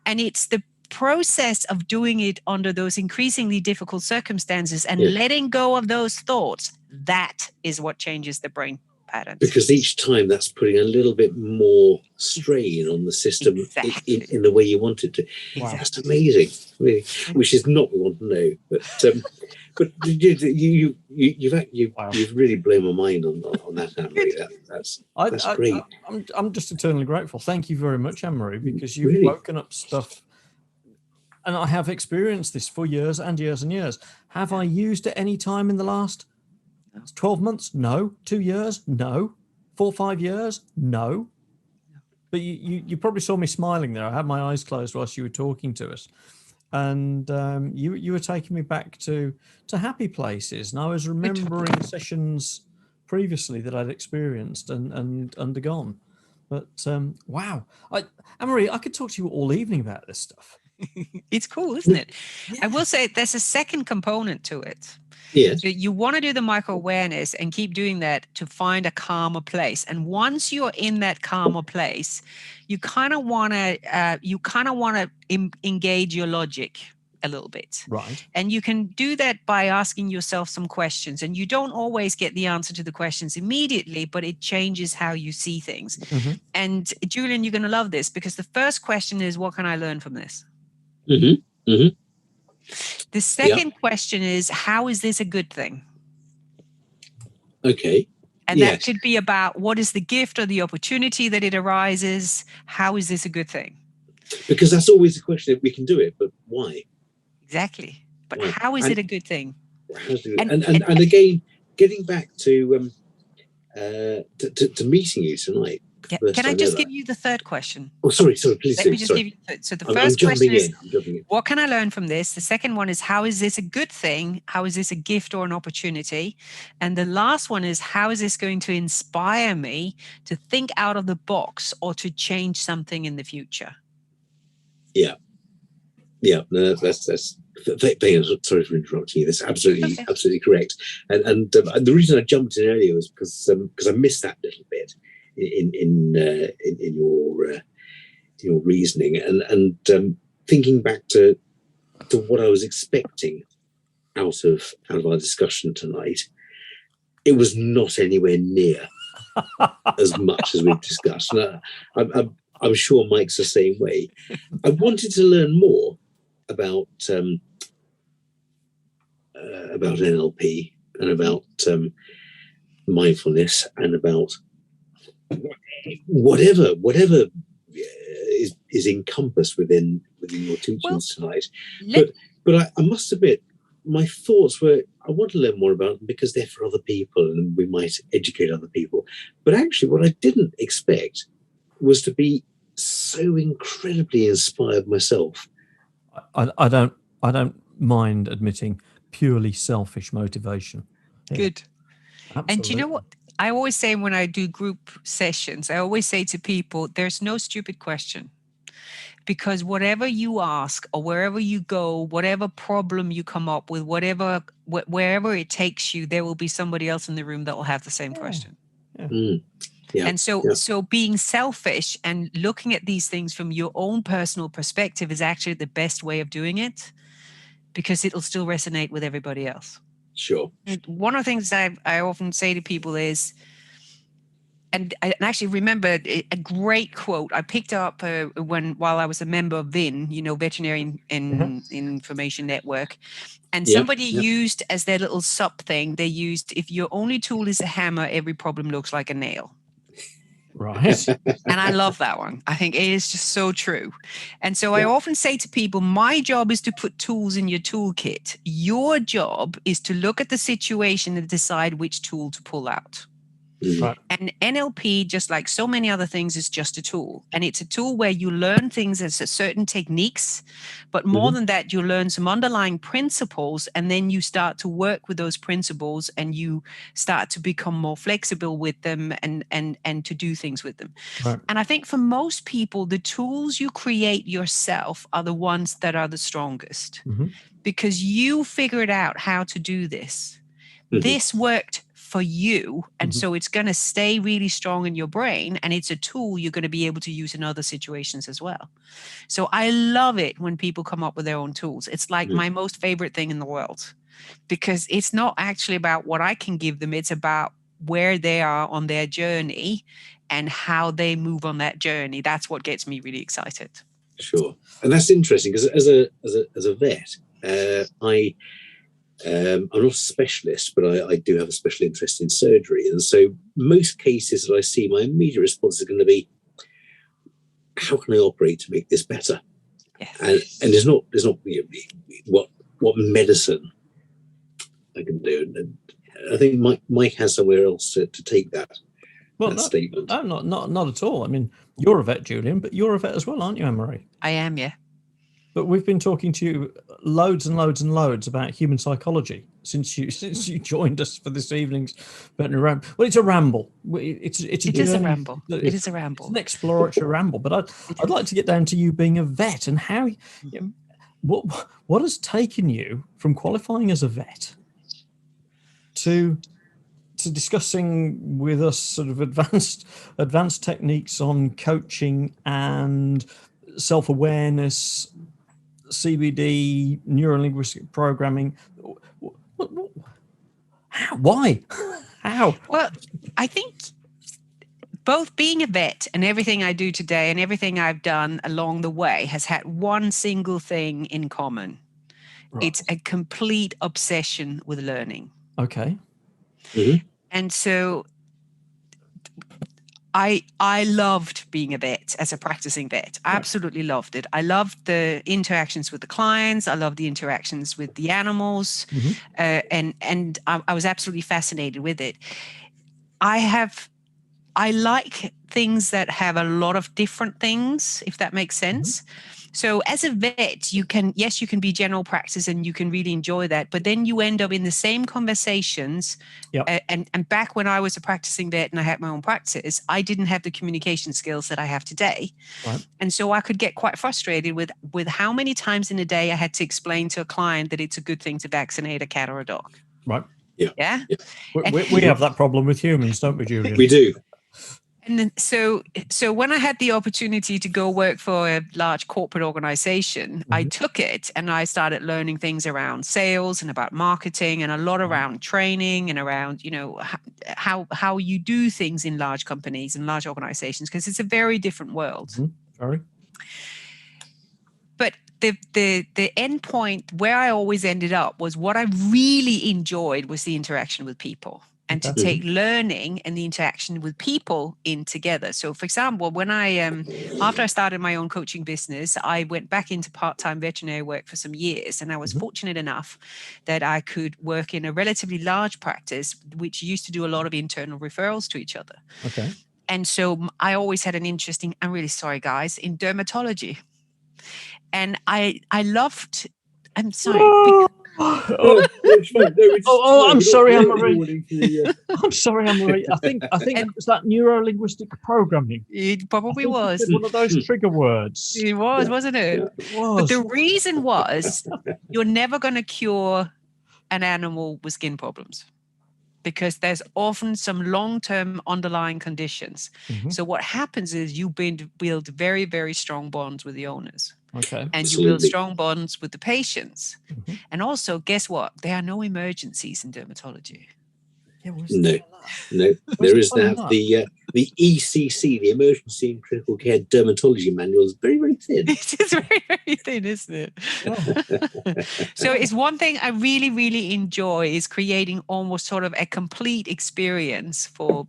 And it's the process of doing it under those increasingly difficult circumstances and letting go of those thoughts, that is what changes the brain patterns. Because each time that's putting a little bit more strain on the system in the way you want it to. Wow. That's amazing, really, which is not what we want to know. But you've really blown my mind on that, Anne-Marie. That's great. I'm just eternally grateful. Thank you very much, Anne-Marie, because you've woken up stuff. And I have experienced this for years and years and years. Have I used it any time in the last 12 months? No. 2 years? No. 4 or 5 years? No. But you probably saw me smiling there. I had my eyes closed whilst you were talking to us. And you were taking me back to happy places. And I was remembering sessions previously that I'd experienced and undergone. But wow. Anne-Marie, I could talk to you all evening about this stuff. It's cool, isn't it? I will say there's a second component to it. Yes. So you want to do the micro-awareness and keep doing that to find a calmer place. And once you're in that calmer place, you kind of want to engage your logic a little bit. Right. And you can do that by asking yourself some questions. And you don't always get the answer to the questions immediately, but it changes how you see things. Mm-hmm. And Julian, you're going to love this, because the first question is, what can I learn from this? Mm-hmm. Mm-hmm. The second question is, how is this a good thing? Okay. And that could be about, what is the gift or the opportunity that it arises? How is this a good thing? Because that's always the question. If we can do it, but why? Exactly. But why? How is it a good thing? And again, getting back to meeting you tonight. Yeah. Can I just give you the third question? Oh, sorry, please. Let me just give you. So the first question is, what can I learn from this? The second one is, how is this a good thing? How is this a gift or an opportunity? And the last one is, how is this going to inspire me to think out of the box or to change something in the future? Yeah. No, that's. Sorry for interrupting you. That's absolutely correct. And the reason I jumped in earlier was because I missed that little bit in your reasoning and thinking back to what I was expecting out of our discussion tonight. It was not anywhere near as much as we've discussed. And I'm sure Mike's the same way. I wanted to learn more about NLP and about mindfulness and about whatever is encompassed within your teachings tonight. But I must admit, my thoughts were, I want to learn more about them because they're for other people and we might educate other people. But actually, what I didn't expect was to be so incredibly inspired myself. I don't mind admitting purely selfish motivation. Yeah. Good. Absolutely. And do you know what? I always say when I do group sessions, I always say to people, there's no stupid question. Because whatever you ask or wherever you go, whatever problem you come up with, wherever it takes you, there will be somebody else in the room that will have the same question. Yeah. Yeah. And so being selfish and looking at these things from your own personal perspective is actually the best way of doing it, because it'll still resonate with everybody else. Sure. And one of the things I often say to people is, and I actually remember a great quote I picked up while I was a member of VIN, Veterinary Information Network. And somebody used as their little sup thing, they used, if your only tool is a hammer, every problem looks like a nail. Right. And I love that one. I think it is just so true. And so I often say to people, my job is to put tools in your toolkit. Your job is to look at the situation and decide which tool to pull out. Right. And NLP, just like so many other things, is just a tool. And it's a tool where you learn things as certain techniques, but more than that, you learn some underlying principles, and then you start to work with those principles, and you start to become more flexible with them and to do things with them. Right. And I think for most people, the tools you create yourself are the ones that are the strongest, because you figured out how to do this. This worked for you, and so it's going to stay really strong in your brain, and it's a tool you're going to be able to use in other situations as well. So I love it when people come up with their own tools. It's like my most favorite thing in the world, because it's not actually about what I can give them, it's about where they are on their journey and how they move on that journey. That's what gets me really excited. Sure. And that's interesting, because as a vet, I'm not a specialist, but I do have a special interest in surgery. And so most cases that I see, my immediate response is going to be, how can I operate to make this better? Yes. And there's not what medicine I can do. And I think Mike has somewhere else to take that statement. No, not at all. I mean, you're a vet, Julian, but you're a vet as well, aren't you, Anne-Marie? I am, yeah. But we've been talking to you loads and loads and loads about human psychology since you joined us for this evening's veterinary ramble. Well, it's a ramble. It is a ramble. It is a ramble. It's an exploratory ramble. But I'd like to get down to you being a vet and how. What has taken you from qualifying as a vet to discussing with us sort of advanced techniques on coaching and self-awareness, CBD, neurolinguistic programming. How? Why? How? Well, I think both being a vet and everything I do today and everything I've done along the way has had one single thing in common. Right. It's a complete obsession with learning. Okay. And so I loved being a vet as a practicing vet. I absolutely loved it. I loved the interactions with the clients. I loved the interactions with the animals. And I was absolutely fascinated with it. I like things that have a lot of different things, if that makes sense. So as a vet, you can be general practice and you can really enjoy that, but then you end up in the same conversations. And back when I was a practicing vet and I had my own practice, I didn't have the communication skills that I have today. Right. And so I could get quite frustrated with how many times in a day I had to explain to a client that it's a good thing to vaccinate a cat or a dog. Right. Yeah. We have that problem with humans, don't we, Julian? We do. And then, so when I had the opportunity to go work for a large corporate organization, I took it and I started learning things around sales and about marketing and a lot around training and around, how you do things in large companies and large organizations, because it's a very different world. Very. But the end point where I always ended up was what I really enjoyed was the interaction with people. And to take learning and the interaction with people in together. So, for example, when after I started my own coaching business, I went back into part-time veterinary work for some years. And I was fortunate enough that I could work in a relatively large practice, which used to do a lot of internal referrals to each other. Okay. And so I always had an interest in, I'm really sorry, guys, in dermatology. And I loved, I'm sorry. I'm sorry, Anne-Marie. I'm sorry, Anne-Marie. I think it was that neurolinguistic programming. It probably was one of those trigger words. It was, wasn't it? It was. But the reason was you're never going to cure an animal with skin problems, because there's often some long-term underlying conditions. So what happens is you build very, very strong bonds with the owners. Okay. And you build strong bonds with the patients. And also, guess what? There are no emergencies in dermatology. Yeah, no. There is that. The ECC, the Emergency and Critical Care Dermatology Manual, is very, very thin. It is very, very thin, isn't it? Yeah. So it's one thing I really, really enjoy is creating almost sort of a complete experience for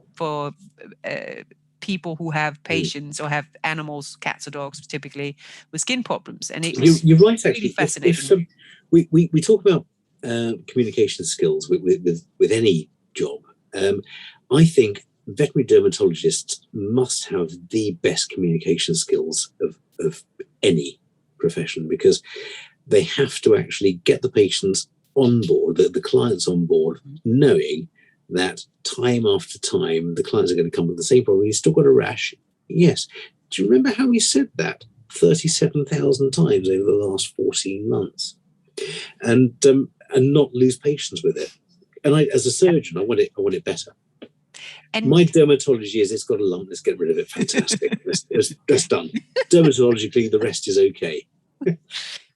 people who have patients or have animals, cats or dogs, typically with skin problems. And it was you're right, actually. really fascinating. We talk about communication skills with any job. I think veterinary dermatologists must have the best communication skills of any profession, because they have to actually get the patients on board, the clients on board, knowing that time after time the clients are going to come with the same problem. You've still got a rash. Yes. Do you remember how we said that 37,000 times over the last 14 months? And not lose patience with it. And I, as a surgeon, I want it better. And my dermatology is, it's got a lump, let's get rid of it. Fantastic. That's done. Dermatologically, the rest is okay.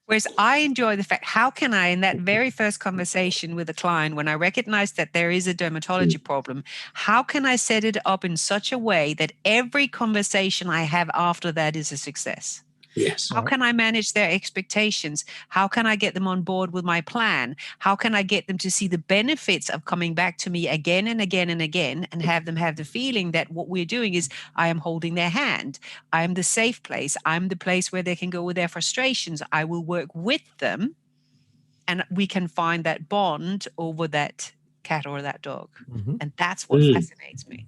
Whereas I enjoy the fact, how can I, in that very first conversation with a client, when I recognize that there is a dermatology problem, how can I set it up in such a way that every conversation I have after that is a success? Yes. How can I manage their expectations? How can I get them on board with my plan? How can I get them to see the benefits of coming back to me again and again and again, and have them have the feeling that what we're doing is I am holding their hand. I am the safe place. I'm the place where they can go with their frustrations. I will work with them, and we can find that bond over that cat or that dog. And that's what fascinates me.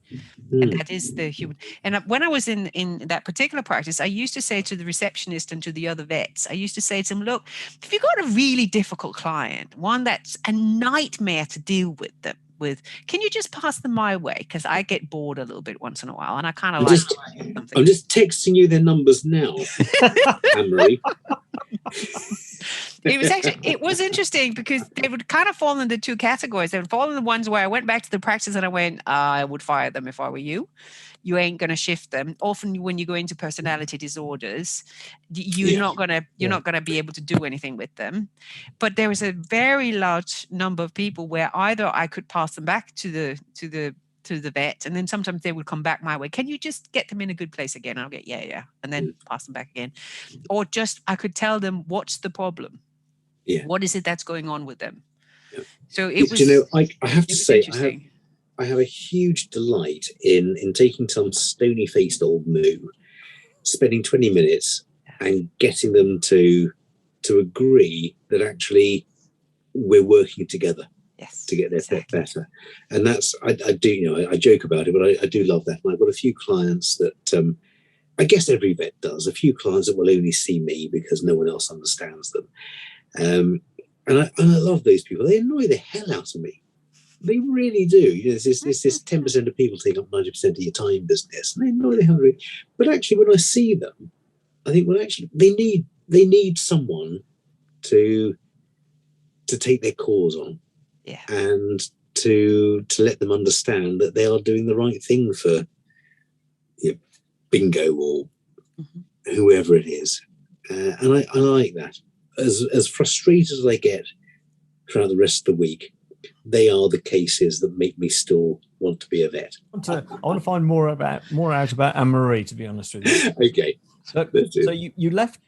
And that is the human. And when I was in that particular practice, I used to say to the receptionist and to the other vets, I used to say to them, look, if you've got a really difficult client, one that's a nightmare to deal with, can you just pass them my way? Because I get bored a little bit once in a while, and I kind of like something. I'm just texting you their numbers now, Anne-Marie. It was interesting because they would kind of fall into two categories. They would fall in the ones where I went back to the practice and I went, I would fire them if I were you. You ain't going to shift them. Often when you go into personality disorders, you're not going to be able to do anything with them. But there was a very large number of people where either I could pass them back to the vet, and then sometimes they would come back my way. Can you just get them in a good place again? I'll get yeah, and then pass them back again. Or just I could tell them what's the problem. Yeah. What is it that's going on with them? Yeah. So it was. I have to say, I have a huge delight in taking some stony-faced old moo, spending 20 minutes and getting them to agree that actually we're working together. Yes, to get their pet better. And that's, I do, I joke about it, but I do love that. And I've got a few clients that, I guess every vet does, a few clients that will only see me because no one else understands them. And I love those people. They annoy the hell out of me. They really do. There's this 10% of people take up 90% of your time business, and they annoy the hell out of me. But actually, when I see them, I think, well, actually, they need someone to take their cause on. Yeah. And to let them understand that they are doing the right thing for Bingo or whoever it is. And I like that. As frustrated as I get throughout the rest of the week, they are the cases that make me still want to be a vet. I want to find more out about Anne-Marie, to be honest with you. Okay. So you left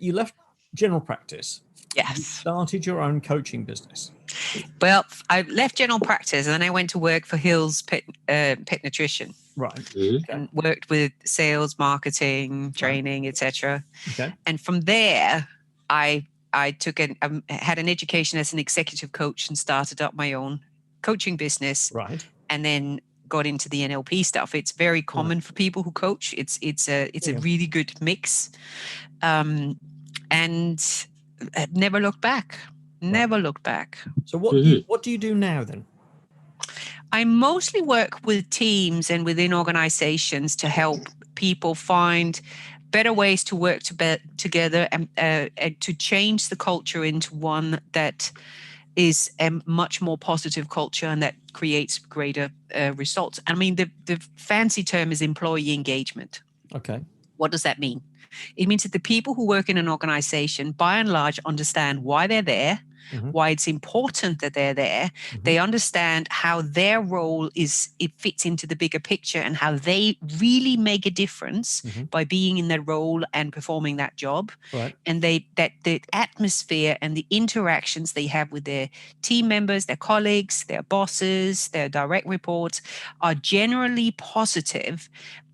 general practice. Yes. You started your own coaching business. Well, I left general practice and then I went to work for Hill's Pet Nutrition. Right. Mm-hmm. And worked with sales, marketing, training, etc. Okay. And from there, I had an education as an executive coach and started up my own coaching business. Right. And then got into the NLP stuff. It's very common for people who coach. It's a really good mix. And I've never looked back. Never looked back. So what do you do now then? I mostly work with teams and within organizations to help people find better ways to work together and to change the culture into one that is a much more positive culture and that creates greater results. I mean, the fancy term is employee engagement. Okay. What does that mean? It means that the people who work in an organization, by and large, understand why they're there, why it's important that they're there. They understand how their role it fits into the bigger picture and how they really make a difference by being in their role and performing that job. Right. And that the atmosphere and the interactions they have with their team members, their colleagues, their bosses, their direct reports are generally positive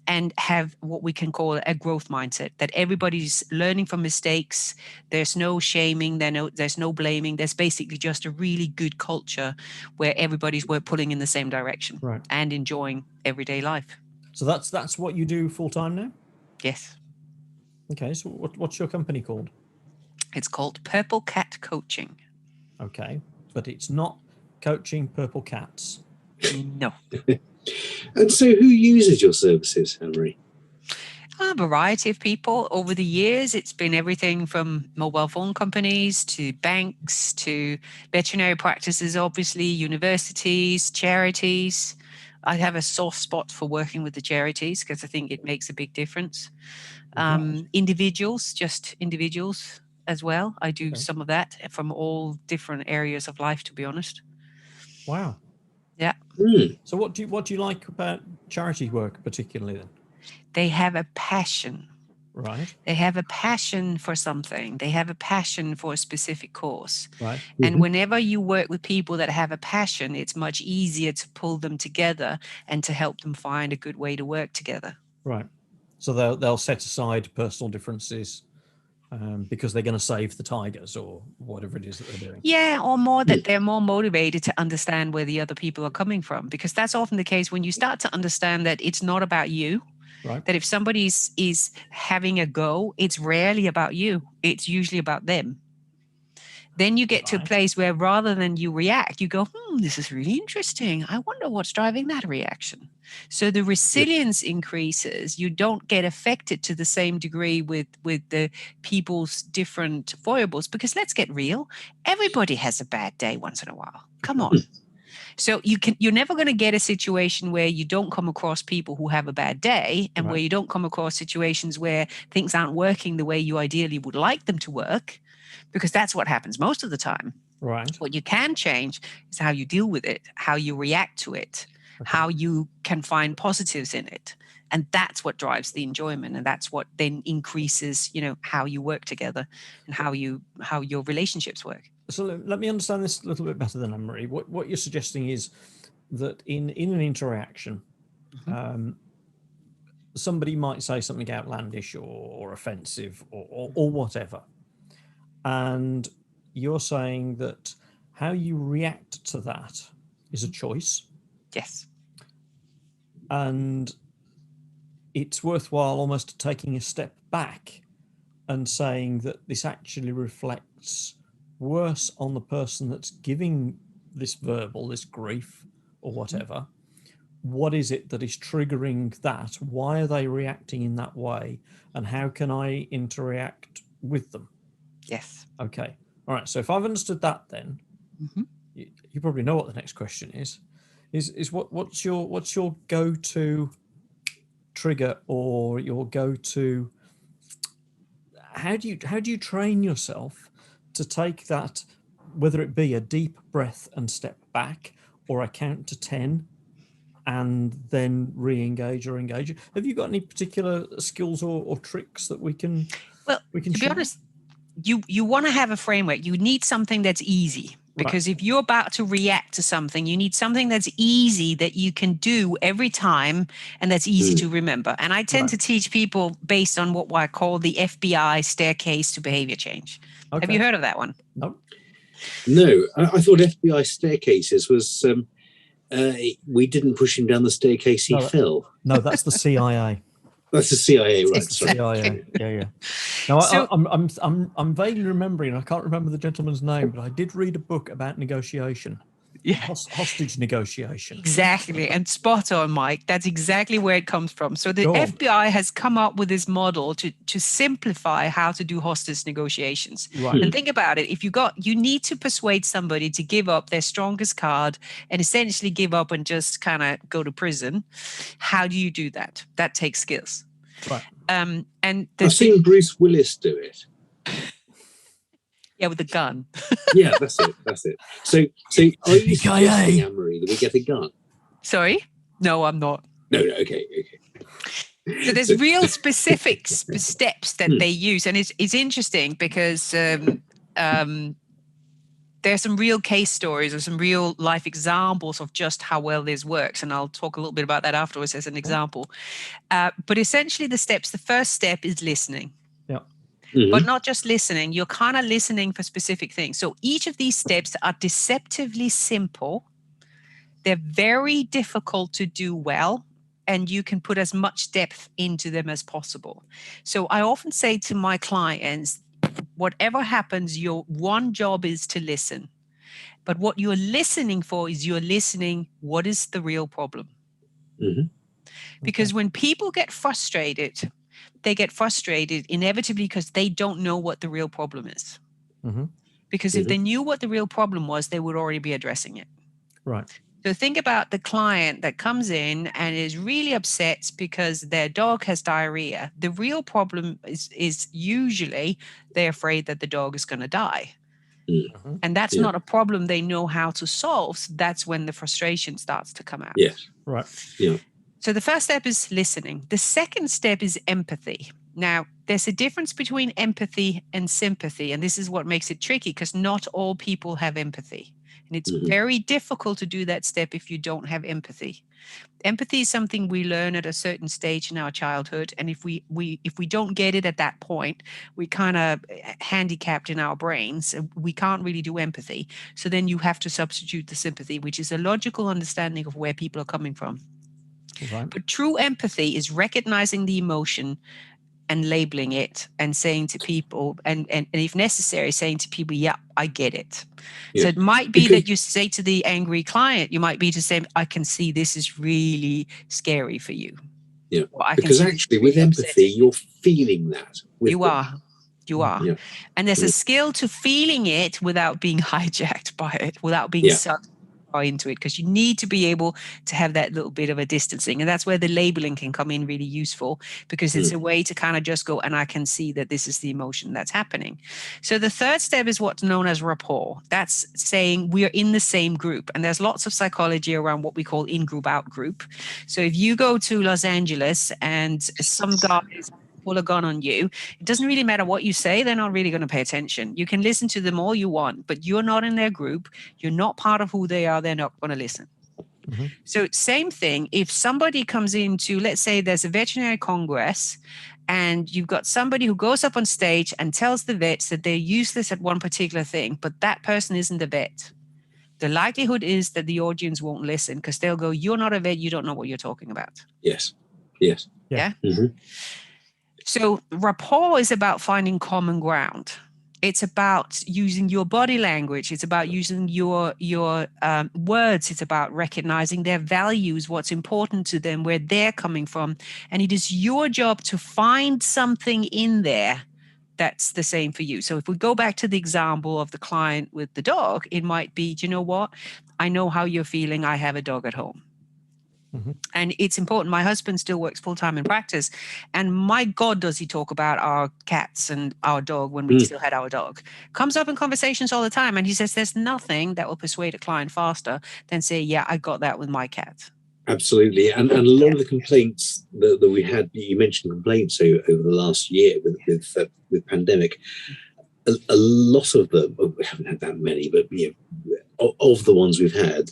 and have what we can call a growth mindset, that everybody's learning from mistakes. There's no shaming, there's no blaming. There's basically just a really good culture where everybody's pulling in the same direction and enjoying everyday life. So that's what you do full time now? Yes. Okay, so what's your company called? It's called Purple Cat Coaching. Okay, but it's not coaching purple cats. No. And so who uses your services, Anne-Marie? A variety of people. Over the years, it's been everything from mobile phone companies to banks to veterinary practices, obviously, universities, charities. I have a soft spot for working with the charities because I think it makes a big difference. Individuals, just individuals as well. I do some of that from all different areas of life, to be honest. Wow. Yeah. So what do you like about charity work particularly then? They have a passion. Right. They have a passion for something. They have a passion for a specific cause. Right. And whenever you work with people that have a passion, it's much easier to pull them together and to help them find a good way to work together. Right. So they'll set aside personal differences because they're going to save the tigers or whatever it is that they're doing. Yeah, or more that they're more motivated to understand where the other people are coming from, because that's often the case when you start to understand that it's not about you. Right. That if somebody is having a go, it's rarely about you. It's usually about them. Then you get to a place where rather than you react, you go, this is really interesting. I wonder what's driving that reaction. So the resilience increases. You don't get affected to the same degree with the people's different foibles, because let's get real. Everybody has a bad day once in a while. Come on. So you're never going to get a situation where you don't come across people who have a bad day, and where you don't come across situations where things aren't working the way you ideally would like them to work, because that's what happens most of the time. Right. What you can change is how you deal with it, how you react to it, how you can find positives in it. And that's what drives the enjoyment. And that's what then increases, how you work together and how your relationships work. So let me understand this a little bit better than Anne-Marie. What you're suggesting is that in an interaction, somebody might say something outlandish or offensive or whatever. And you're saying that how you react to that is a choice. Yes. And it's worthwhile almost taking a step back and saying that this actually reflects worse on the person that's giving this verbal, this grief or whatever. What is it that is triggering that? Why are they reacting in that way? And how can I interact with them? Yes. Okay. All right. So if I've understood that, then you probably know what the next question is. Is what's your go-to trigger or your go-to? How do you train yourself to take that, whether it be a deep breath and step back, or a count to 10 and then re-engage or engage? Have you got any particular skills or tricks that we can be honest, you want to have a framework. You need something that's easy, because if you're about to react to something, you need something that's easy that you can do every time and that's easy to remember. And I tend to teach people based on what I call the FBI staircase to behavior change. Okay. Have you heard of that one? No. No, I thought FBI staircases was we didn't push him down the staircase, he fell. No, that's the CIA. That's the CIA, right? Sorry. CIA. Yeah. Now, so, I'm vaguely remembering. I can't remember the gentleman's name, but I did read a book about negotiation. Yeah, hostage negotiation. Exactly, and spot on, Mike. That's exactly where it comes from. So the FBI has come up with this model to simplify how to do hostage negotiations. Right. And think about it: you need to persuade somebody to give up their strongest card and essentially give up and just kind of go to prison. How do you do that? That takes skills. Right. And I've seen Bruce Willis do it. Yeah, with the gun. Yeah, that's it. So are you suggesting, Anne-Marie, that we get a gun? Sorry? No, I'm not. No, okay. So there's real specific steps that they use, and it's interesting because there's some real case stories or some real life examples of just how well this works, and I'll talk a little bit about that afterwards as an example. But essentially, the first step is listening. Yeah. Mm-hmm. But not just listening, you're kind of listening for specific things. So each of these steps are deceptively simple. They're very difficult to do well, and you can put as much depth into them as possible. So I often say to my clients, whatever happens, your one job is to listen. But what you're listening for is you're listening, what is the real problem? Mm-hmm. Because when people get frustrated, they get frustrated inevitably because they don't know what the real problem is. Mm-hmm. Because if they knew what the real problem was, they would already be addressing it. Right. So think about the client that comes in and is really upset because their dog has diarrhea. The real problem is usually they're afraid that the dog is going to die. Mm-hmm. And that's not a problem they know how to solve. So that's when the frustration starts to come out. Yes. Right. Yeah. So the first step is listening. The second step is empathy. Now, there's a difference between empathy and sympathy. And this is what makes it tricky because not all people have empathy. And it's very difficult to do that step if you don't have empathy. Empathy is something we learn at a certain stage in our childhood. And if we don't get it at that point, we kind of handicapped in our brains. We can't really do empathy. So then you have to substitute the sympathy, which is a logical understanding of where people are coming from. Right. But true empathy is recognizing the emotion and labeling it and saying to people, and if necessary, saying to people, yeah, I get it. Yeah. So it might be that you say to the angry client, you might be to say, I can see this is really scary for you. Yeah, because actually with empathy, you're feeling that. You are. Yeah. And there's a skill to feeling it without being hijacked by it, without being sucked into it, because you need to be able to have that little bit of a distancing, and that's where the labeling can come in really useful, because it's a way to kind of just go, and I can see that this is the emotion that's happening. So the third step is what's known as rapport. That's saying we are in the same group, and there's lots of psychology around what we call in-group, out-group. So if you go to Los Angeles and some guy is pull a gun on you, it doesn't really matter what you say, they're not really going to pay attention. You can listen to them all you want, but you're not in their group, you're not part of who they are, they're not going to listen. Mm-hmm. So same thing, if somebody comes into, let's say there's a veterinary congress and you've got somebody who goes up on stage and tells the vets that they're useless at one particular thing, but that person isn't a vet, the likelihood is that the audience won't listen because they'll go, you're not a vet, you don't know what you're talking about. Yes. Yeah. Mm-hmm. So rapport is about finding common ground. It's about using your body language. It's about using your words. It's about recognizing their values, what's important to them, where they're coming from. And it is your job to find something in there that's the same for you. So if we go back to the example of the client with the dog, it might be, do you know what? I know how you're feeling. I have a dog at home. Mm-hmm. And it's important. My husband still works full-time in practice. And my God, does he talk about our cats and our dog when we still had our dog. Comes up in conversations all the time. And he says there's nothing that will persuade a client faster than say, yeah, I got that with my cat. Absolutely. And a lot of the complaints that we had, you mentioned complaints over the last year with pandemic, a lot of them, we haven't had that many, but of the ones we've had,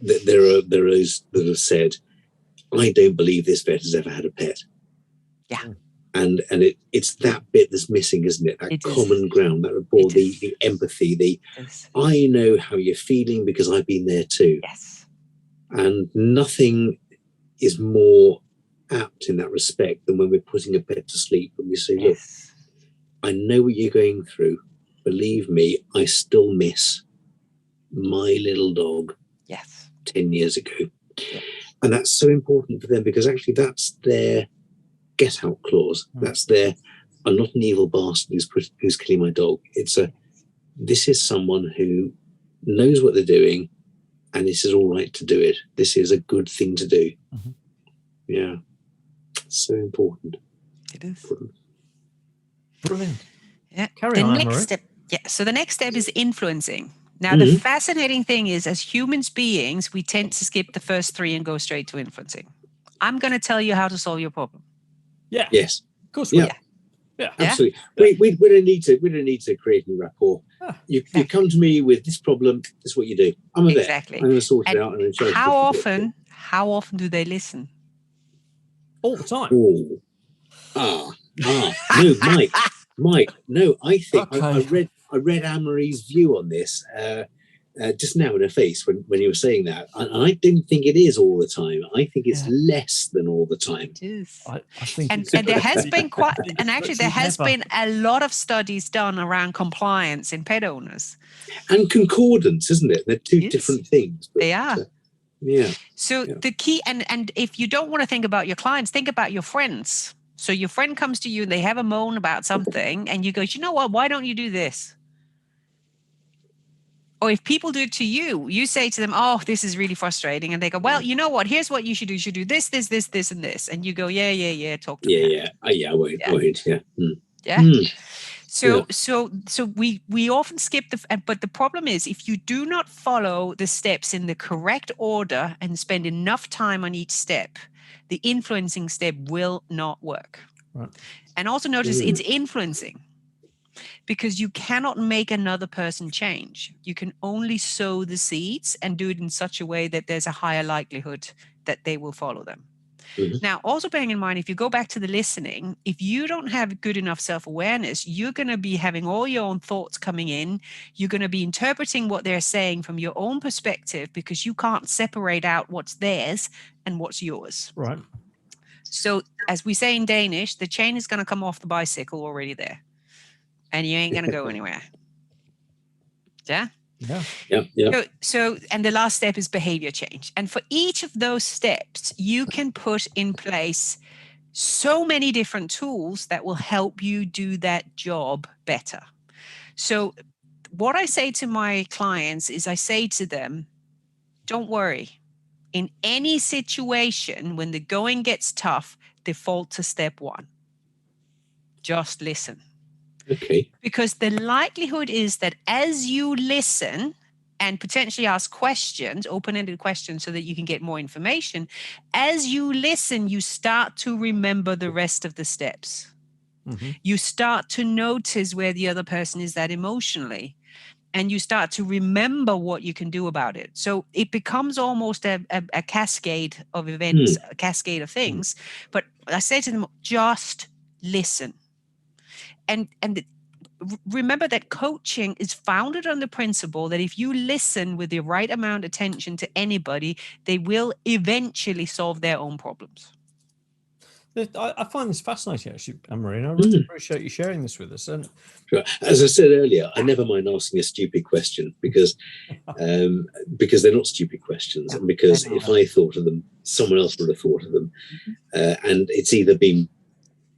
there are those that have said, I don't believe this vet has ever had a pet. Yeah. And it's that bit that's missing, isn't it? That common ground, that rapport, the empathy, I know how you're feeling because I've been there too. Yes. And nothing is more apt in that respect than when we're putting a pet to sleep and we say, look, I know what you're going through. Believe me, I still miss my little dog. 10 years ago. And that's so important for them because actually that's their get out clause. That's their, I'm not an evil bastard who's killing my dog. This is someone who knows what they're doing and this is all right to do it. This is a good thing to do. Mm-hmm. Yeah. So important. It is. Brilliant. Yeah. Carry the on, next Anne-Marie. step. Yeah. So the next step is influencing. Now, the fascinating thing is, as human beings, we tend to skip the first three and go straight to influencing. I'm going to tell you how to solve your problem. Yeah. Yes. Of course we Yeah. are. Yeah. Absolutely. We don't need to create any rapport. You come to me with this problem. This is what you do. I'm a vet. Exactly. I'm going to sort it And out. And then show how often do they listen? All the time. No, Mike. No, I think Okay. I read Anne-Marie's view on this just now in her face when you were saying that. And I don't think it is all the time. I think it's less than all the time. It is. I think And there has been been a lot of studies done around compliance in pet owners. And concordance, isn't it? They're two different things. But, they are. So the key, and if you don't want to think about your clients, think about your friends. So your friend comes to you and they have a moan about something and you go, you know what, why don't you do this? Or if people do it to you, you say to them, oh, this is really frustrating. And they go, well, you know what, here's what you should do. You should do this, this, this, this, and this. And you go, yeah, talk to me. I won't. So we often skip but the problem is, if you do not follow the steps in the correct order and spend enough time on each step, the influencing step will not work. Right. And also notice it's influencing, because you cannot make another person change. You can only sow the seeds and do it in such a way that there's a higher likelihood that they will follow them. Now, also bearing in mind, if you go back to the listening, if you don't have good enough self-awareness, you're going to be having all your own thoughts coming in. You're going to be interpreting what they're saying from your own perspective, because you can't separate out what's theirs and what's yours. Right. So as we say in Danish, the chain is going to come off the bicycle already there, and you ain't going to go anywhere. Yeah? Yeah. So, and the last step is behavior change. And for each of those steps, you can put in place so many different tools that will help you do that job better. So what I say to my clients is, I say to them, don't worry. In any situation, when the going gets tough, default to step one. Just listen. Okay. Because the likelihood is that as you listen and potentially ask questions, open-ended questions, so that you can get more information, as you listen, you start to remember the rest of the steps. You start to notice where the other person is at emotionally, and you start to remember what you can do about it. So it becomes almost a cascade of events, a cascade of things. But I say to them, just listen. And remember that coaching is founded on the principle that if you listen with the right amount of attention to anybody, they will eventually solve their own problems. I find this fascinating, actually, Anne-Marie, and I really appreciate you sharing this with us. And as I said earlier, I never mind asking a stupid question, because they're not stupid questions, and because if I thought of them, someone else would have thought of them, and it's either been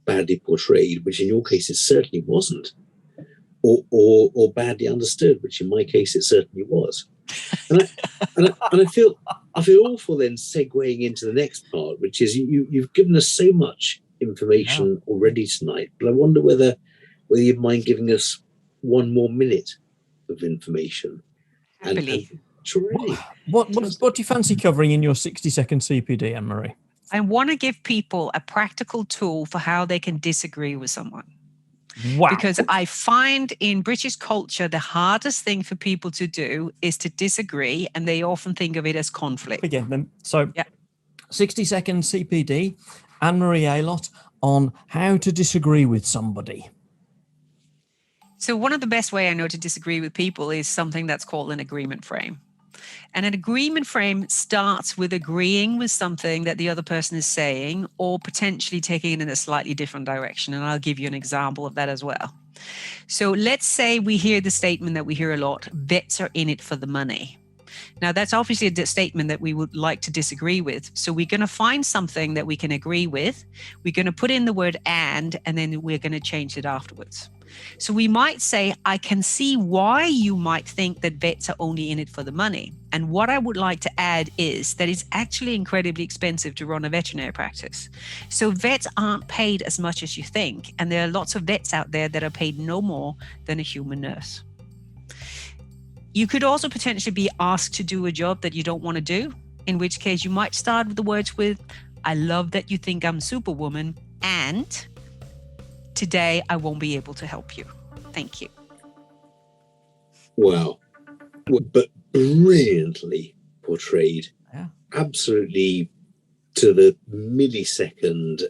badly portrayed, which in your case it certainly wasn't, or badly understood, which in my case it certainly was. And I feel awful then segueing into the next part, which is you've given us so much information already tonight, but I wonder whether you'd mind giving us one more minute of information. Happily. What do you fancy covering in your 60-second CPD, Anne-Marie? I want to give people a practical tool for how they can disagree with someone. Wow. Because I find in British culture, the hardest thing for people to do is to disagree, and they often think of it as conflict. Again, then, so 60-second CPD, Anne-Marie Aylott, on how to disagree with somebody. So one of the best way I know to disagree with people is something that's called an agreement frame. And an agreement frame starts with agreeing with something that the other person is saying, or potentially taking it in a slightly different direction. And I'll give you an example of that as well. So let's say we hear the statement that we hear a lot, vets are in it for the money. Now, that's obviously a statement that we would like to disagree with. So we're going to find something that we can agree with. We're going to put in the word and then we're going to change it afterwards. So we might say, I can see why you might think that vets are only in it for the money. And what I would like to add is that it's actually incredibly expensive to run a veterinary practice. So vets aren't paid as much as you think. And there are lots of vets out there that are paid no more than a human nurse. You could also potentially be asked to do a job that you don't want to do, in which case you might start with the words with, I love that you think I'm Superwoman, and today I won't be able to help you. Thank you. Wow. But brilliantly portrayed. Yeah. Absolutely to the millisecond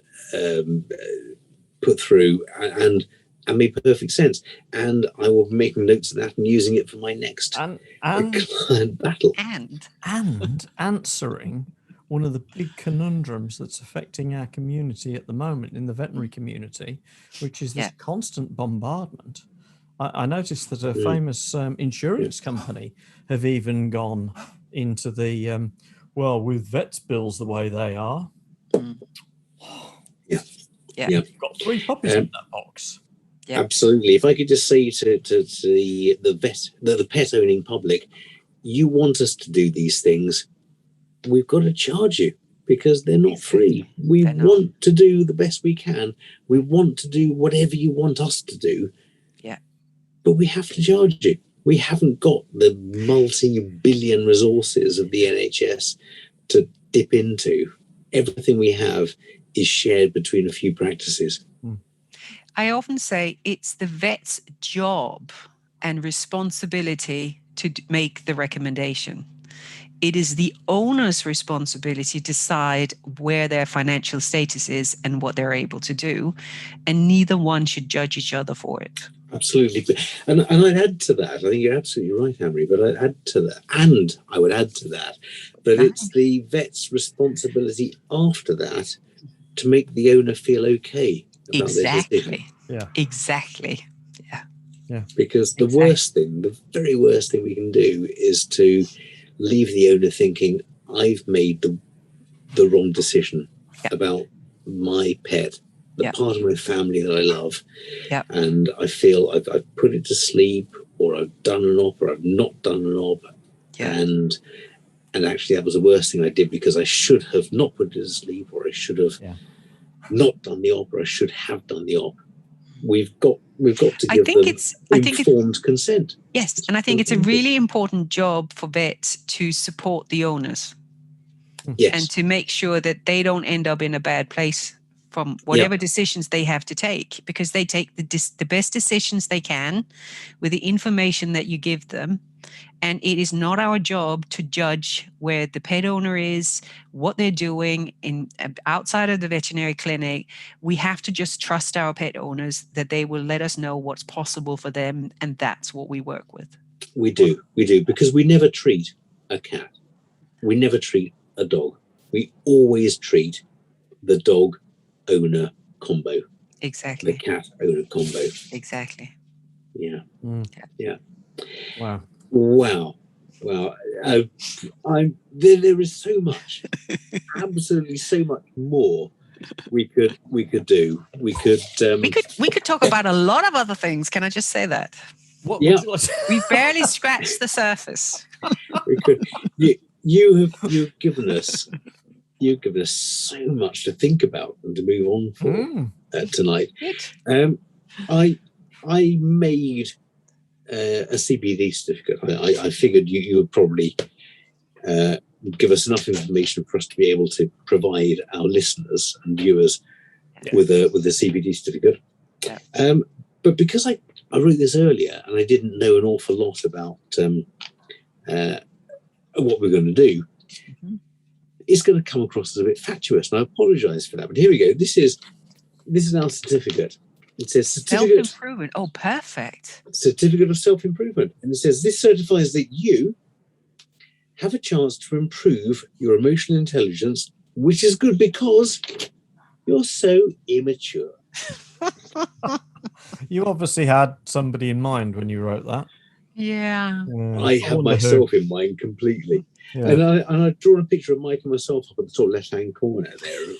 put through and made perfect sense. And I will be making notes of that and using it for my next client battle. And answering one of the big conundrums that's affecting our community at the moment in the veterinary community, which is this constant bombardment. I noticed that a famous insurance company have even gone into the, well, with vets bills the way they are. You've got 3 puppies in that box. Yeah. Absolutely. If I could just say to the pet owning public, you want us to do these things, we've got to charge you because they're not free. We want to do the best we can. We want to do whatever you want us to do. Yeah. But we have to charge you. We haven't got the multi-billion resources of the NHS to dip into. Everything we have is shared between a few practices. I often say it's the vet's job and responsibility to make the recommendation. It is the owner's responsibility to decide where their financial status is and what they're able to do, and neither one should judge each other for it. Absolutely. And I'd add to that, I think you're absolutely right, Anne-Marie, but I'd add to that, and I would add to that, that it's the vet's responsibility after that to make the owner feel okay about their decision. Exactly. Because the worst thing, the very worst thing we can do is to leave the owner thinking, I've made the wrong decision about my pet, the part of my family that I love. And I feel I've put it to sleep, or I've done an op, or I've not done an op. And actually that was the worst thing I did, because I should have not put it to sleep, or I should have not done the op, or I should have done the op. We've got to give them informed consent. Yes, and I think it's a really important job for vets to support the owners. Yes. And to make sure that they don't end up in a bad place from whatever decisions they have to take, because they take the best decisions they can with the information that you give them. And it is not our job to judge where the pet owner is, what they're doing outside of the veterinary clinic. We have to just trust our pet owners that they will let us know what's possible for them, and that's what we work with. We do, because we never treat a cat. We never treat a dog. We always treat the dog owner combo. Exactly. The cat owner combo. Exactly. Yeah. Wow. There is so much, absolutely so much more we could do. We could talk about a lot of other things. Can I just say that? We barely scratched the surface. We could. You've given us so much to think about and to move on for tonight. I made a CPD certificate. I figured you would probably give us enough information for us to be able to provide our listeners and viewers with a CPD certificate. But because I wrote this earlier and I didn't know an awful lot about what we're going to do, it's going to come across as a bit fatuous, and I apologise for that. But here we go. This is our certificate. It says self-improvement. Oh, perfect. Certificate of self-improvement. And it says this certifies that you have a chance to improve your emotional intelligence, which is good because you're so immature. You obviously had somebody in mind when you wrote that. Yeah. I have myself in mind completely. Yeah. And I've drawn a picture of Mike and myself up at the top left-hand corner there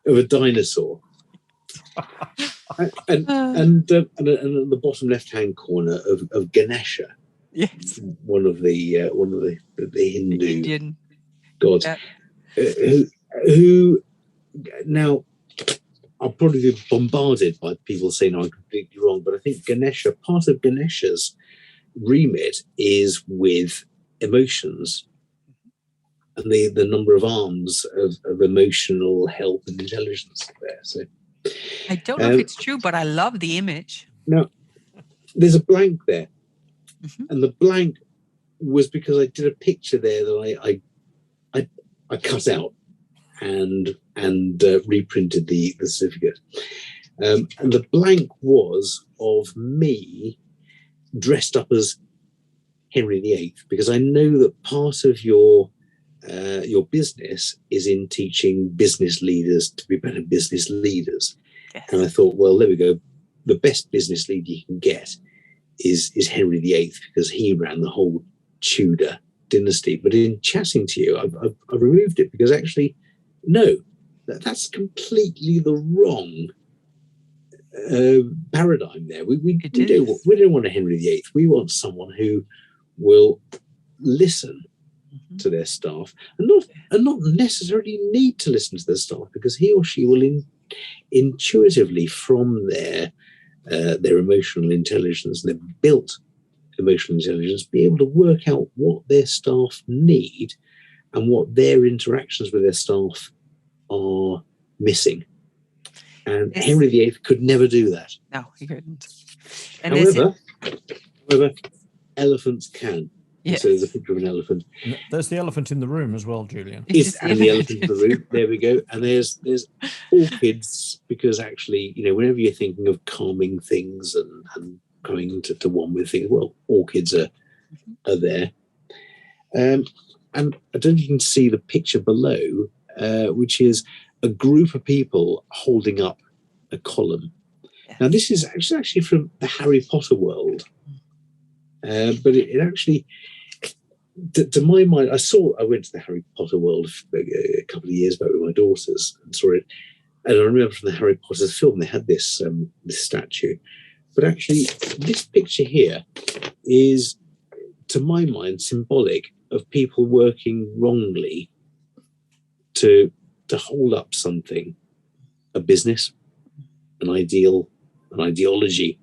of a dinosaur. and at the bottom left-hand corner of Ganesha, Yes, one of the Hindu Indian gods, Yeah. who now I'll probably be bombarded by people saying I'm completely wrong, but I think Ganesha, part of Ganesha's remit is with emotions and the number of arms of emotional help and intelligence there. So I don't know if it's true, but I love the image. now there's a blank there, Mhm. and the blank was because I did a picture there that I cut out and reprinted the certificate. And the blank was of me dressed up as Henry VIII, because I know that part of your business is in teaching business leaders to be better business leaders. Yes. And I thought, well, there we go. The best business leader you can get is Henry VIII, because he ran the whole Tudor dynasty. But in chatting to you, I've removed it, because actually, no, that's completely the wrong paradigm there. We don't want a Henry VIII. We want someone who will listen to their staff and not necessarily need to listen to their staff, because he or she will intuitively, from their emotional intelligence, and their built emotional intelligence, be able to work out what their staff need and what their interactions with their staff are missing. And Yes. Henry VIII could never do that. No, he couldn't. And However, elephants can. Yes. So there's a picture of an elephant. And there's the elephant in the room as well, Julian. And the elephant in the room. There we go. And there's orchids, because actually, whenever you're thinking of calming things and coming to one with things, well, orchids are there. And I don't know if you can see the picture below, which is a group of people holding up a column. Yes. Now, this is actually from the Harry Potter world. But it actually, to my mind, I went to the Harry Potter world a couple of years back with my daughters and saw it. And I remember from the Harry Potter film, they had this statue. But actually, this picture here is, to my mind, symbolic of people working wrongly to hold up something, a business, an ideal, an ideology,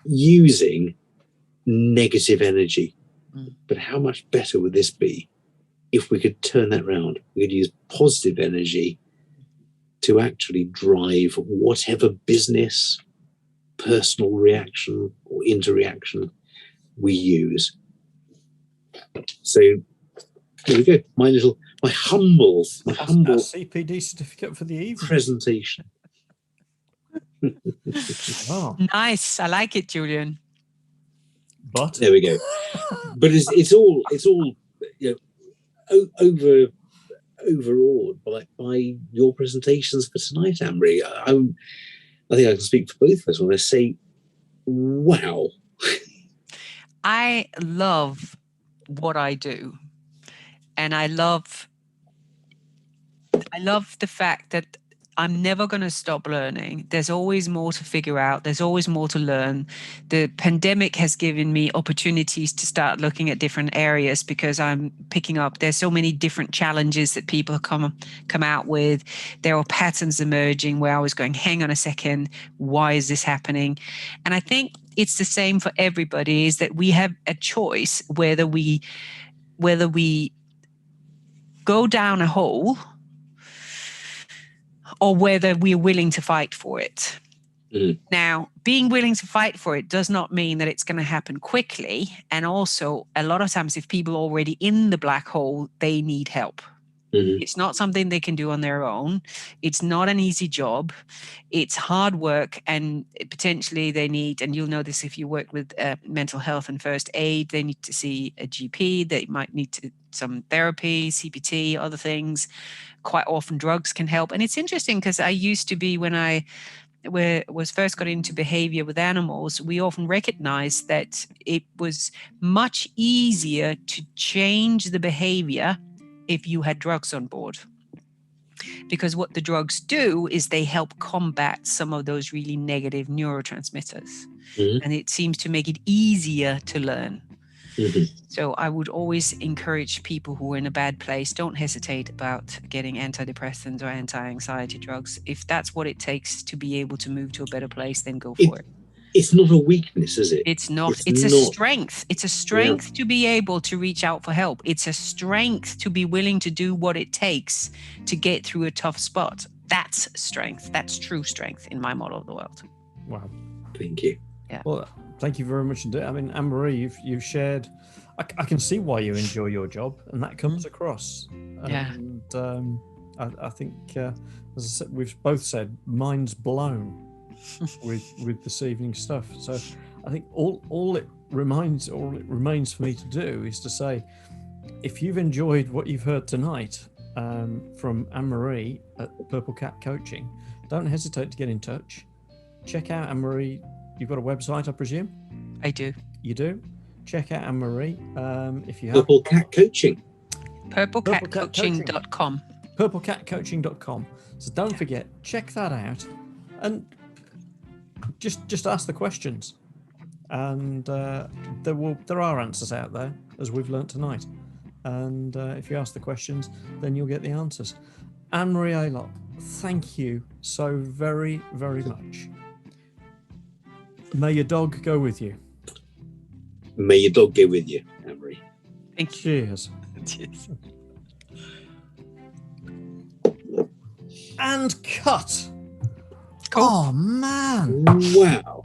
using negative energy. But how much better would this be if we could turn that around? We could use positive energy to actually drive whatever business, personal reaction or interaction we use. So here we go. My humble CPD certificate for the evening presentation. Wow. Nice. I like it, Julian. But there we go. But it's all overawed by your presentations for tonight, Anne-Marie. I think I can speak for both of us when I say, wow. I love what I do, and I love the fact that I'm never going to stop learning. There's always more to figure out. There's always more to learn. The pandemic has given me opportunities to start looking at different areas, because I'm picking up, there's so many different challenges that people come out with. There are patterns emerging where I was going, hang on a second, why is this happening? And I think it's the same for everybody, is that we have a choice whether we go down a hole or whether we're willing to fight for it. Now, being willing to fight for it does not mean that it's going to happen quickly. And also, a lot of times, if people are already in the black hole, they need help. It's not something they can do on their own. It's not an easy job. It's hard work, and potentially they need, and you'll know this if you work with mental health and first aid, they need to see a GP. They might need some therapy, CBT, other things. Quite often drugs can help. And it's interesting, because I used to be, when I was first got into behavior with animals, we often recognized that it was much easier to change the behavior if you had drugs on board. because what the drugs do is they help combat some of those really negative neurotransmitters. And it seems to make it easier to learn. So I would always encourage people who are in a bad place, don't hesitate about getting antidepressants or anti-anxiety drugs. If that's what it takes to be able to move to a better place, then go for it. It's not a weakness, is it? It's not. It's a strength. It's a strength to be able to reach out for help. It's a strength to be willing to do what it takes to get through a tough spot. That's strength. That's true strength in my model of the world. Wow. Thank you. Yeah. Well, thank you very much indeed. I mean, Anne-Marie, you've shared. I can see why you enjoy your job, and that comes across. And I think, as I said, we've both said, mind's blown with this evening's stuff. So I think all it remains for me to do is to say, if you've enjoyed what you've heard tonight from Anne-Marie at Purple Cat Coaching, don't hesitate to get in touch. Check out Anne-Marie. You've got a website, I presume? I do. You do? Check out Anne-Marie. If you have Purple Cat Coaching. Purplecatcoaching.com. Purplecatcoaching.com. So don't forget, check that out, and just ask the questions. And there are answers out there, as we've learnt tonight. And if you ask the questions, then you'll get the answers. Anne-Marie Aylott, thank you so very, very much. May your dog go with you. May your dog go with you, Anne-Marie. Thank you. Cheers. Cheers. And cut. Cool. Oh, man. Wow.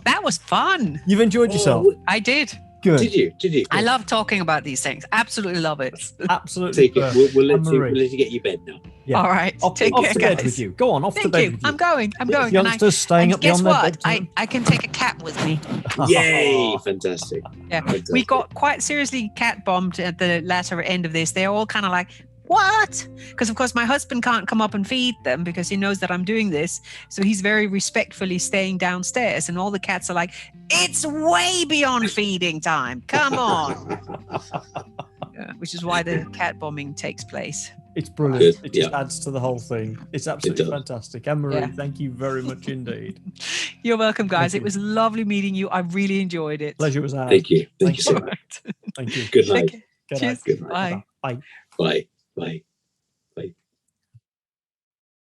That was fun. You've enjoyed yourself. I did. Good. Did you? I love talking about these things. Absolutely love it. Absolutely. Take it. We'll let you get you bed now. Yeah. All right. Take care, off to guys. bed with you. Go on, off to Thank bed you. with you. I'm going. Youngsters staying up guess beyond their what? bedtime. I can take a cat with me. Yay! Fantastic. Yeah. Fantastic. We got quite seriously cat bombed at the latter end of this. They're all kind of like, what? Because of course my husband can't come up and feed them because he knows that I'm doing this. So he's very respectfully staying downstairs, and all the cats are like, it's way beyond feeding time. Come on. Yeah, which is why the cat bombing takes place. It's brilliant. Good. It just adds to the whole thing. It's absolutely fantastic. Anne-Marie, thank you very much indeed. You're welcome, guys. Thank you. It was lovely meeting you. I really enjoyed it. Pleasure was ours. Thank you. Thank you so much. Right. Thank you. Good night. Good Cheers. night. Good night. Bye. Bye. Bye. Bye.